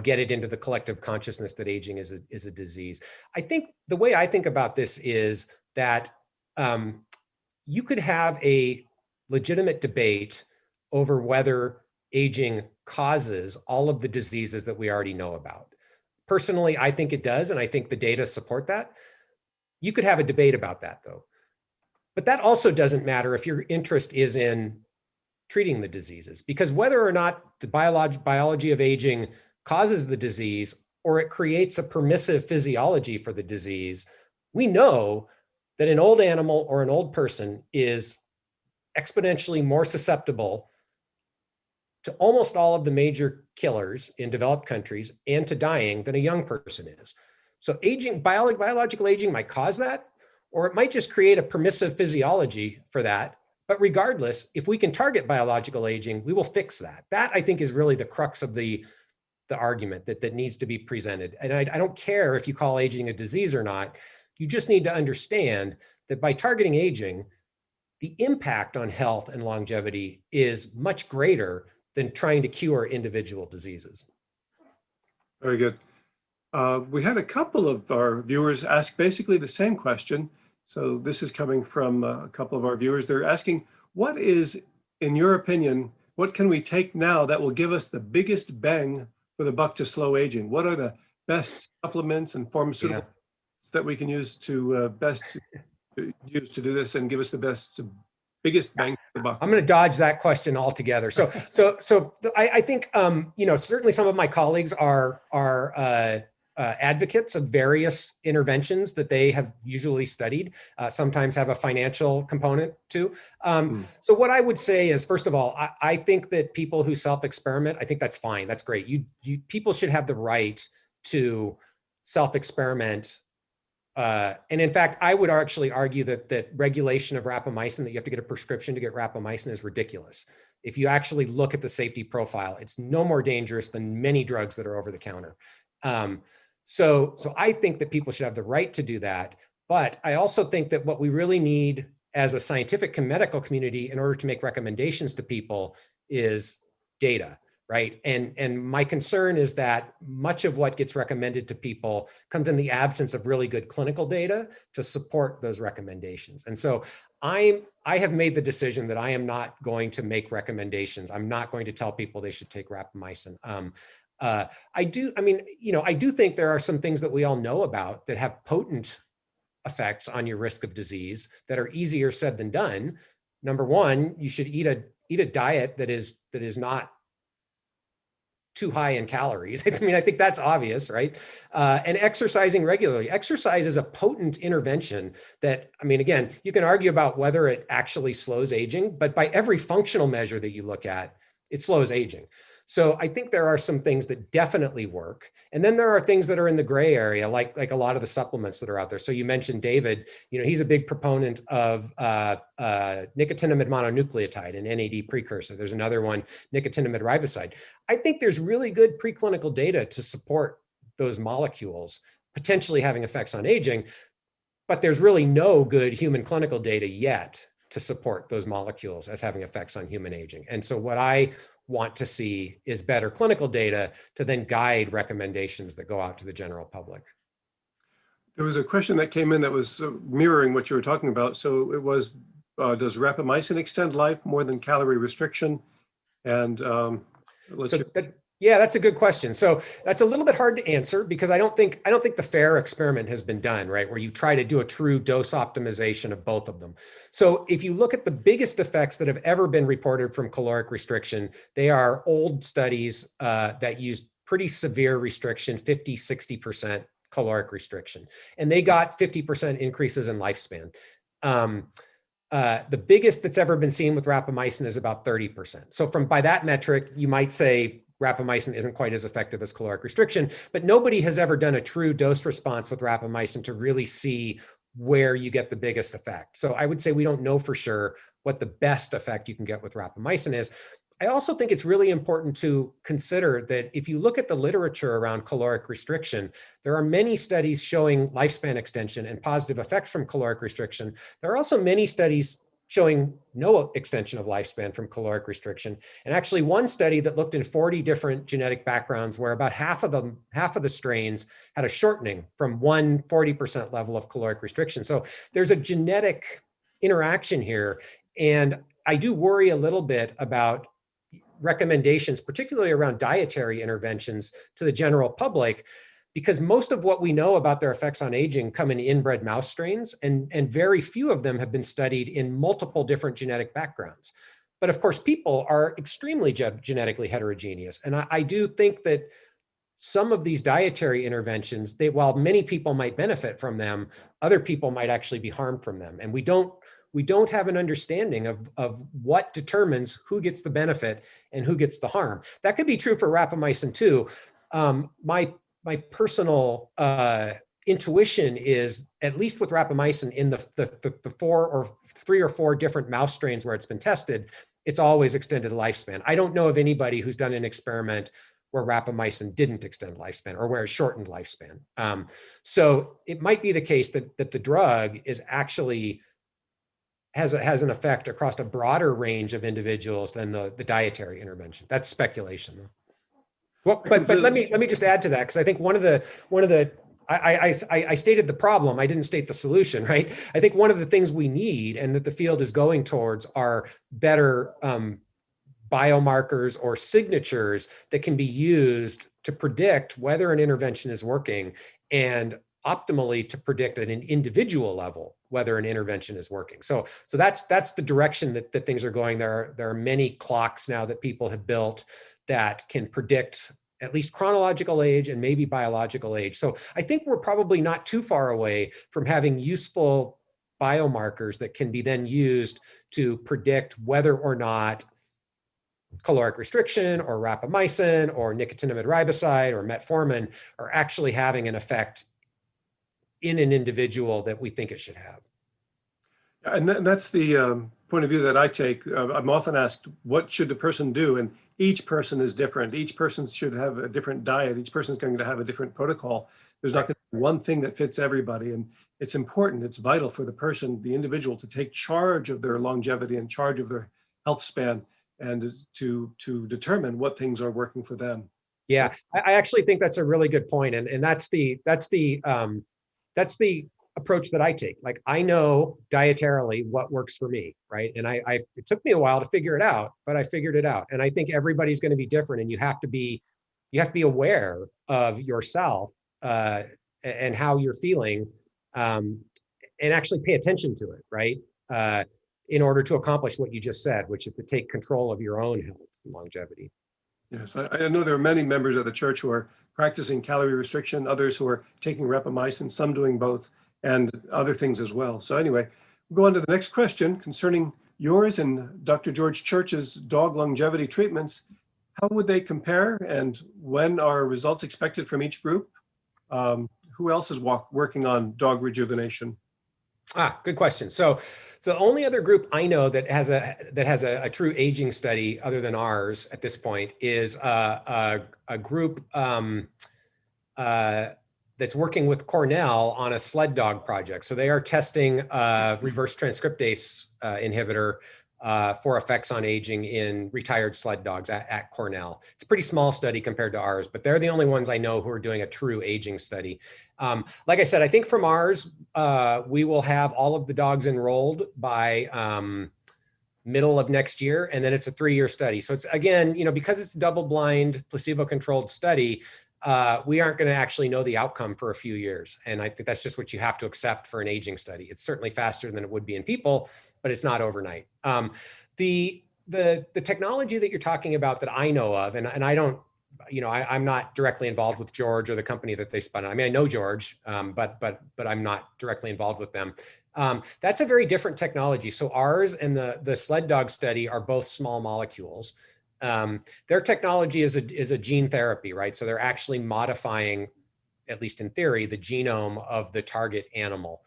get it into the collective consciousness that aging is a disease. I think the way I think about this is that you could have a legitimate debate over whether aging causes all of the diseases that we already know about. Personally, I think it does, and I think the data support that. You could have a debate about that, though. But that also doesn't matter if your interest is in treating the diseases, because whether or not the biology of aging causes the disease or it creates a permissive physiology for the disease, we know that an old animal or an old person is exponentially more susceptible to almost all of the major killers in developed countries and to dying than a young person is. So biological aging might cause that, or it might just create a permissive physiology for that. But regardless, if we can target biological aging, we will fix that. That, I think, is really the crux of the argument that needs to be presented. And I don't care if you call aging a disease or not. You just need to understand that by targeting aging, the impact on health and longevity is much greater than trying to cure individual diseases. Very good. We had a couple of our viewers ask basically the same question. So this is coming from a couple of our viewers. They're asking, what is, in your opinion, what can we take now that will give us the biggest bang for the buck to slow aging? What are the best supplements and pharmaceuticals that we can use to use to do this and give us the biggest bang for the buck? I'm going to dodge that question altogether. So I think certainly some of my colleagues are advocates of various interventions that they have usually studied, sometimes have a financial component too. So what I would say is, first of all, I think that people who self-experiment, I think that's fine. That's great. People should have the right to self-experiment. And in fact, I would actually argue that regulation of rapamycin, that you have to get a prescription to get rapamycin, is ridiculous. If you actually look at the safety profile, it's no more dangerous than many drugs that are over the counter. So I think that people should have the right to do that. But I also think that what we really need as a scientific and medical community in order to make recommendations to people is data, right? And my concern is that much of what gets recommended to people comes in the absence of really good clinical data to support those recommendations. And so I have made the decision that I am not going to make recommendations. I'm not going to tell people they should take rapamycin. I do think there are some things that we all know about that have potent effects on your risk of disease that are easier said than done. Number one, you should eat a diet that is not too high in calories. I mean, I think that's obvious, right? And exercising regularly. Exercise is a potent intervention that, I mean, again, you can argue about whether it actually slows aging, but by every functional measure that you look at, it slows aging. So I think there are some things that definitely work. And then there are things that are in the gray area, like a lot of the supplements that are out there. So you mentioned David, he's a big proponent of nicotinamide mononucleotide, an NAD precursor. There's another one, nicotinamide riboside. I think there's really good preclinical data to support those molecules potentially having effects on aging, but there's really no good human clinical data yet to support those molecules as having effects on human aging. And so what I want to see is better clinical data to then guide recommendations that go out to the general public. There was a question that came in that was mirroring what you were talking about. So it was, does rapamycin extend life more than calorie restriction? And yeah, that's a good question. So that's a little bit hard to answer because I don't think the FAIR experiment has been done, right? Where you try to do a true dose optimization of both of them. So if you look at the biggest effects that have ever been reported from caloric restriction, they are old studies that used pretty severe restriction, 50, 60% caloric restriction. And they got 50% increases in lifespan. The biggest that's ever been seen with rapamycin is about 30%. So by that metric, you might say rapamycin isn't quite as effective as caloric restriction, but nobody has ever done a true dose response with rapamycin to really see where you get the biggest effect. So I would say we don't know for sure what the best effect you can get with rapamycin is. I also think it's really important to consider that if you look at the literature around caloric restriction, there are many studies showing lifespan extension and positive effects from caloric restriction. There are also many studies showing no extension of lifespan from caloric restriction. And actually one study that looked in 40 different genetic backgrounds where about half of the strains had a shortening from 40% level of caloric restriction. So there's a genetic interaction here. And I do worry a little bit about recommendations, particularly around dietary interventions to the general public, because most of what we know about their effects on aging come in inbred mouse strains, and very few of them have been studied in multiple different genetic backgrounds. But of course, people are extremely genetically heterogeneous. And I do think that some of these dietary interventions, while many people might benefit from them, other people might actually be harmed from them. And we don't have an understanding of what determines who gets the benefit and who gets the harm. That could be true for rapamycin too. My personal intuition is, at least with rapamycin in the 3 or 4 different mouse strains where it's been tested, it's always extended lifespan. I don't know of anybody who's done an experiment where rapamycin didn't extend lifespan or where it shortened lifespan. So it might be the case that the drug is actually has an effect across a broader range of individuals than the dietary intervention. That's speculation, though. Well, but let me just add to that, because I think I stated the problem. I didn't state the solution, right? I think one of the things we need and that the field is going towards are better biomarkers or signatures that can be used to predict whether an intervention is working, and optimally to predict at an individual level whether an intervention is working. So that's the direction that things are going. There are many clocks now that people have built that can predict at least chronological age and maybe biological age. So I think we're probably not too far away from having useful biomarkers that can be then used to predict whether or not caloric restriction or rapamycin or nicotinamide riboside or metformin are actually having an effect in an individual that we think it should have. And that's the point of view that I take. I'm often asked, what should the person do? And each person is different. Each person should have a different diet. Each person is going to have a different protocol. There's not going to be one thing that fits everybody. And it's important, it's vital for the person, the individual, to take charge of their longevity and charge of their health span and to determine what things are working for them. Yeah, I actually think that's a really good point, and that's the approach that I take. Like, I know dietarily what works for me, right? And it took me a while to figure it out, but I figured it out. And I think everybody's going to be different, and you have to be aware of yourself and how you're feeling, and actually pay attention to it, right? In order to accomplish what you just said, which is to take control of your own health and longevity. Yes, I know there are many members of the church who are practicing calorie restriction, others who are taking rapamycin, some doing both, and other things as well. So anyway, we'll go on to the next question concerning yours and Dr. George Church's dog longevity treatments. How would they compare, and when are results expected from each group? Who else is working on dog rejuvenation? Good question. So the only other group I know that has a true aging study other than ours at this point is a group that's working with Cornell on a sled dog project. So they are testing reverse transcriptase inhibitor for effects on aging in retired sled dogs at Cornell. It's a pretty small study compared to ours, but they're the only ones I know who are doing a true aging study. Like I said, I think from ours, we will have all of the dogs enrolled by middle of next year, and then it's a 3-year study. So it's, again, because it's a double-blind, placebo-controlled study, we aren't going to actually know the outcome for a few years. And I think that's just what you have to accept for an aging study. It's certainly faster than it would be in people, but it's not overnight. The technology that you're talking about that I know of, and I don't, I'm not directly involved with George or the company that they spun on. I mean, I know George, but I'm not directly involved with them. That's a very different technology. So ours and the sled dog study are both small molecules. Their technology is a gene therapy, right? So they're actually modifying, at least in theory, the genome of the target animal.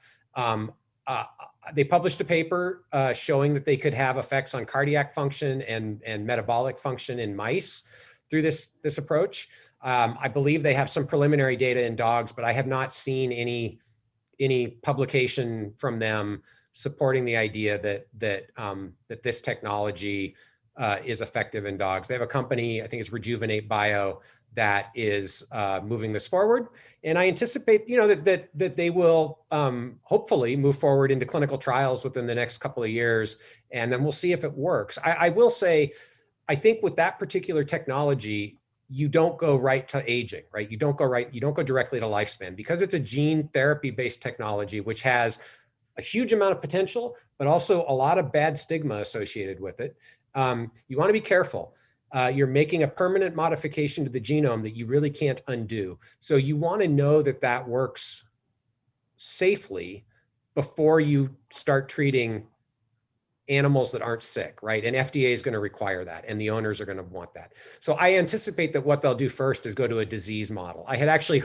They published a paper showing that they could have effects on cardiac function and metabolic function in mice through this approach. I believe they have some preliminary data in dogs, but I have not seen any publication from them supporting the idea that this technology is effective in dogs. They have a company, I think it's Rejuvenate Bio, that is moving this forward. And I anticipate, that they will hopefully move forward into clinical trials within the next couple of years, and then we'll see if it works. I will say, I think with that particular technology, you don't go right to aging, right? You don't go directly to lifespan, because it's a gene therapy based technology, which has a huge amount of potential, but also a lot of bad stigma associated with it. You want to be careful. You're making a permanent modification to the genome that you really can't undo. So you want to know that that works safely before you start treating animals that aren't sick, right? And FDA is going to require that, and the owners are going to want that. So I anticipate that what they'll do first is go to a disease model. I had actually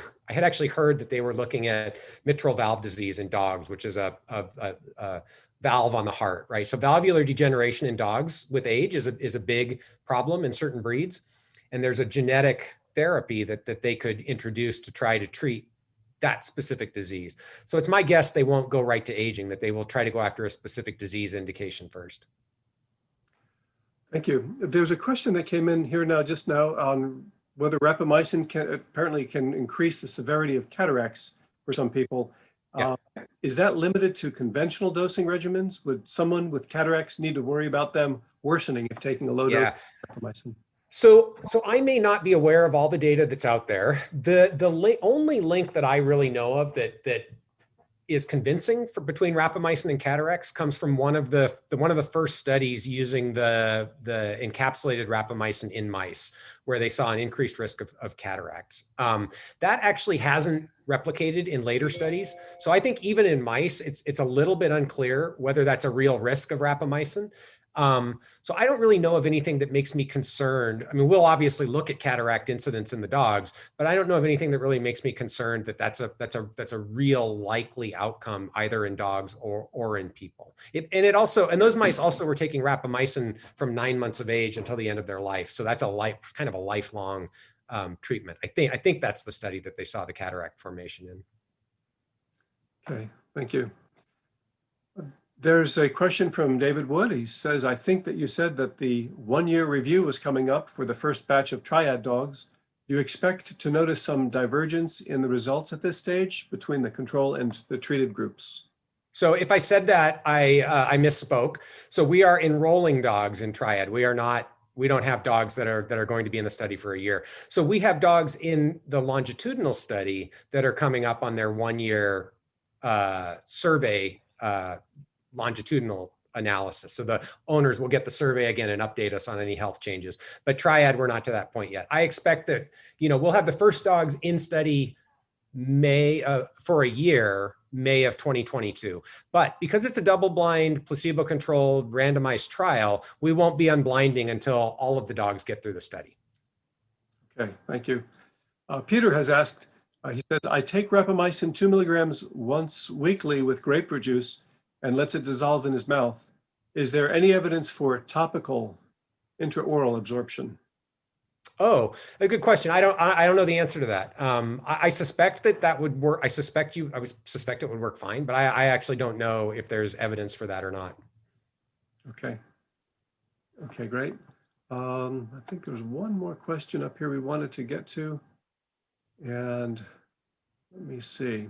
heard that they were looking at mitral valve disease in dogs, which is a valve on the heart, right? So valvular degeneration in dogs with age is a big problem in certain breeds. And there's a genetic therapy that they could introduce to try to treat that specific disease. So it's my guess they won't go right to aging, that they will try to go after a specific disease indication first. Thank you. There's a question that came in here just now on whether rapamycin apparently can increase the severity of cataracts for some people. Yeah. Is that limited to conventional dosing regimens? Would someone with cataracts need to worry about them worsening if taking a low dose of rapamycin? So I may not be aware of all the data that's out there. The only link that I really know of that is convincing between rapamycin and cataracts comes from one of the first studies using the encapsulated rapamycin in mice, where they saw an increased risk of cataracts. That actually hasn't replicated in later studies. So I think even in mice, it's a little bit unclear whether that's a real risk of rapamycin. So I don't really know of anything that makes me concerned. I mean, we'll obviously look at cataract incidence in the dogs, but I don't know of anything that really makes me concerned that that's a real likely outcome either in dogs or in people. And those mice also were taking rapamycin from 9 months of age until the end of their life. So that's kind of a lifelong treatment. I think that's the study that they saw the cataract formation in. Okay, thank you. There's a question from David Wood. He says, I think that you said that the 1-year review was coming up for the first batch of triad dogs. Do you expect to notice some divergence in the results at this stage between the control and the treated groups? So if I said that, I misspoke. So we are enrolling dogs in triad. We don't have dogs that are going to be in the study for a year. So we have dogs in the longitudinal study that are coming up on their 1-year survey longitudinal analysis. So the owners will get the survey again and update us on any health changes. But triad, we're not to that point yet. I expect that, we'll have the first dogs in study for a year, May of 2022. But because it's a double-blind, placebo-controlled, randomized trial, we won't be unblinding until all of the dogs get through the study. Okay, thank you. Peter has asked, he says, I take rapamycin 2 milligrams once weekly with grapefruit juice and lets it dissolve in his mouth. Is there any evidence for topical intraoral absorption? Oh, a good question. I don't know the answer to that. I suspect that would work. I suspect it would work fine, but I actually don't know if there's evidence for that or not. Okay. Okay, great. I think there's one more question up here we wanted to get to. And let me see.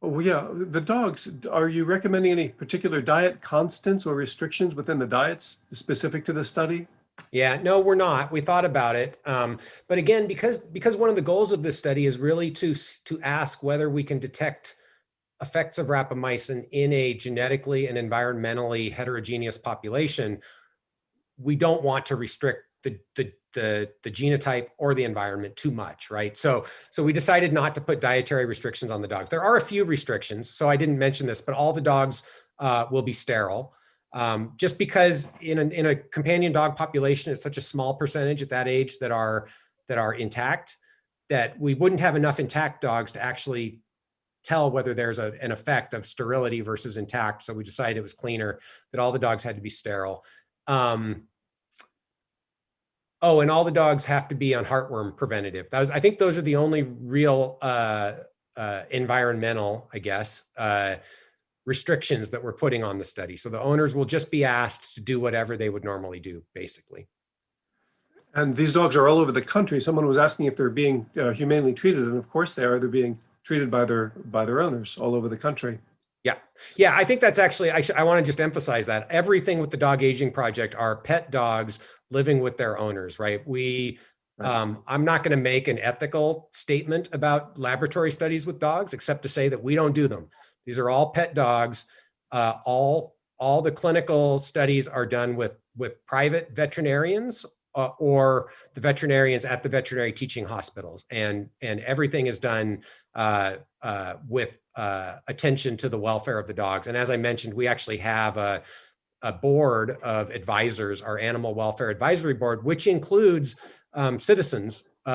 Oh, yeah, the dogs, are you recommending any particular diet constants or restrictions within the diets specific to the study? Yeah, no, we're not. We thought about it. But again, because one of the goals of this study is really to ask whether we can detect effects of rapamycin in a genetically and environmentally heterogeneous population, we don't want to restrict the genotype or the environment too much, right? So we decided not to put dietary restrictions on the dogs. There are a few restrictions, so I didn't mention this, but all the dogs will be sterile. Just because in a companion dog population, it's such a small percentage at that age that are intact, that we wouldn't have enough intact dogs to actually tell whether there's an effect of sterility versus intact. So we decided it was cleaner that all the dogs had to be sterile. Oh, and all the dogs have to be on heartworm preventative. I think those are the only real environmental, I guess, restrictions that we're putting on the study. So the owners will just be asked to do whatever they would normally do, basically. And these dogs are all over the country. Someone was asking if they're being humanely treated, and of course they are. They're being treated by their owners all over the country. Yeah. I think that's actually, I want to just emphasize that everything with the Dog Aging Project are pet dogs living with their owners, right? I'm not going to make an ethical statement about laboratory studies with dogs, except to say that we don't do them. These are all pet dogs. All the clinical studies are done with private veterinarians or the veterinarians at the veterinary teaching hospitals, and everything is done with attention to the welfare of the dogs. And as I mentioned, we actually have a board of advisors, our Animal Welfare Advisory Board, which includes citizens who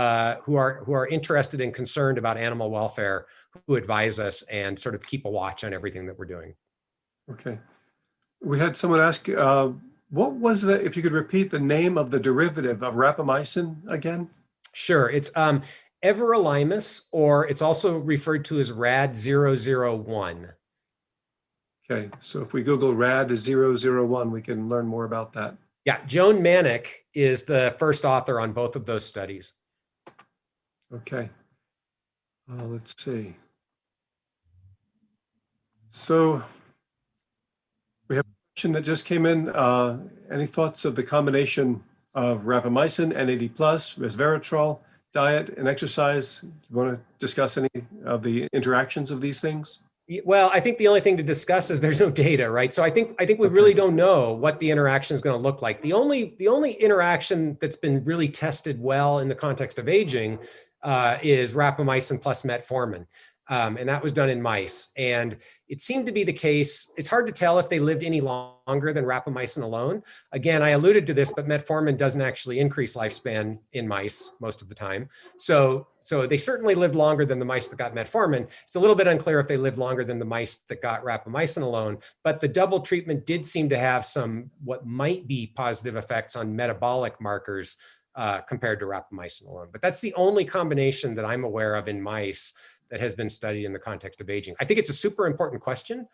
are interested and concerned about animal welfare, who advise us and sort of keep a watch on everything that we're doing. Okay. We had someone ask, what was the, if you could repeat the name of the derivative of rapamycin again? Sure. It's everolimus, or it's also referred to as RAD001. Okay, so if we Google RAD001, we can learn more about that. Yeah, Joan Manick is the first author on both of those studies. Okay, let's see. So we have a question that just came in. Any thoughts of the combination of rapamycin, NAD+, resveratrol, diet, and exercise? Do you want to discuss any of the interactions of these things? Well, I think the only thing to discuss is there's no data, right? So I think we really don't know what the interaction is going to look like. The only interaction that's been really tested well in the context of aging is rapamycin plus metformin. And that was done in mice. And it seemed to be the case. It's hard to tell if they lived any longer than rapamycin alone. Again, I alluded to this, but metformin doesn't actually increase lifespan in mice most of the time. So they certainly lived longer than the mice that got metformin. It's a little bit unclear if they lived longer than the mice that got rapamycin alone, but the double treatment did seem to have some what might be positive effects on metabolic markers compared to rapamycin alone. But that's the only combination that I'm aware of in mice that has been studied in the context of aging. I think it's a super important question.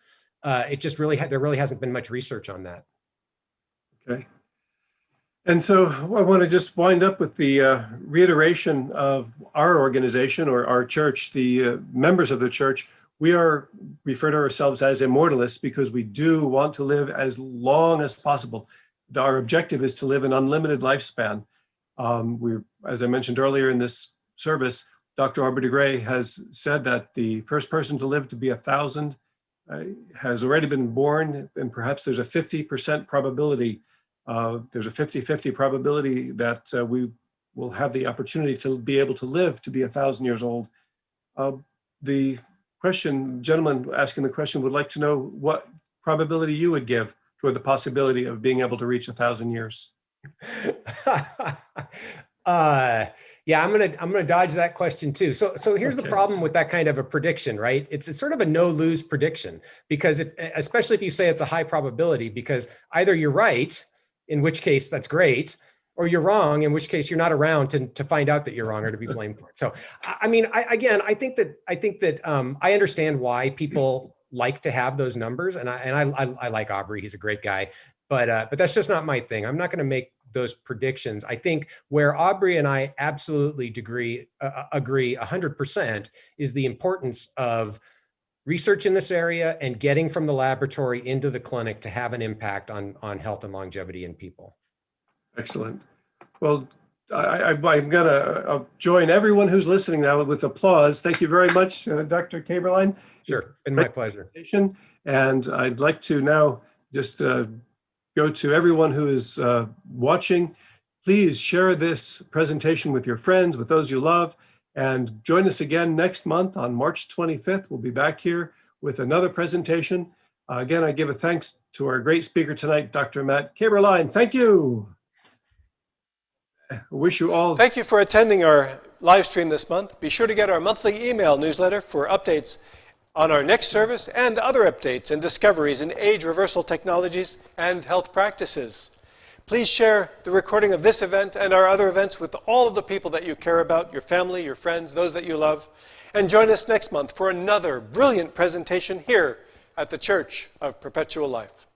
it just really there really hasn't been much research on that. Okay. And so I want to just wind up with the reiteration of our organization or our church, the members of the church. We refer to ourselves as immortalists because we do want to live as long as possible. Our objective is to live an unlimited lifespan. As I mentioned earlier in this service, Dr. Aubrey de Grey has said that the first person to live to be 1,000 has already been born, and perhaps there's a 50% probability, there's a 50-50 probability that we will have the opportunity to be able to live to be 1,000 years old. The gentleman asking the question would like to know what probability you would give toward the possibility of being able to reach 1,000 years. Yeah, I'm gonna dodge that question too. So here's the problem with that kind of a prediction, right? It's sort of a no-lose prediction because especially if you say it's a high probability, because either you're right, in which case that's great, or you're wrong, in which case you're not around to find out that you're wrong or to be blamed for it. So, I mean, I think that I understand why people like to have those numbers, and I like Aubrey. He's a great guy, but that's just not my thing. I'm not going to make those predictions. I think where Aubrey and I absolutely agree 100% is the importance of research in this area and getting from the laboratory into the clinic to have an impact on health and longevity in people. Excellent. Well, I'm going to join everyone who's listening now with applause. Thank you very much, Dr. Kaeberlein. Sure, it's been my pleasure. And I'd like to now just go to everyone who is watching. Please share this presentation with your friends, with those you love, and join us again next month on March 25th. We'll be back here with another presentation. Again, I give a thanks to our great speaker tonight, Dr. Matt Kaeberlein. Thank you. I wish you all. Thank you for attending our live stream this month. Be sure to get our monthly email newsletter for updates on our next service and other updates and discoveries in age reversal technologies and health practices. Please share the recording of this event and our other events with all of the people that you care about, your family, your friends, those that you love. And join us next month for another brilliant presentation here at the Church of Perpetual Life.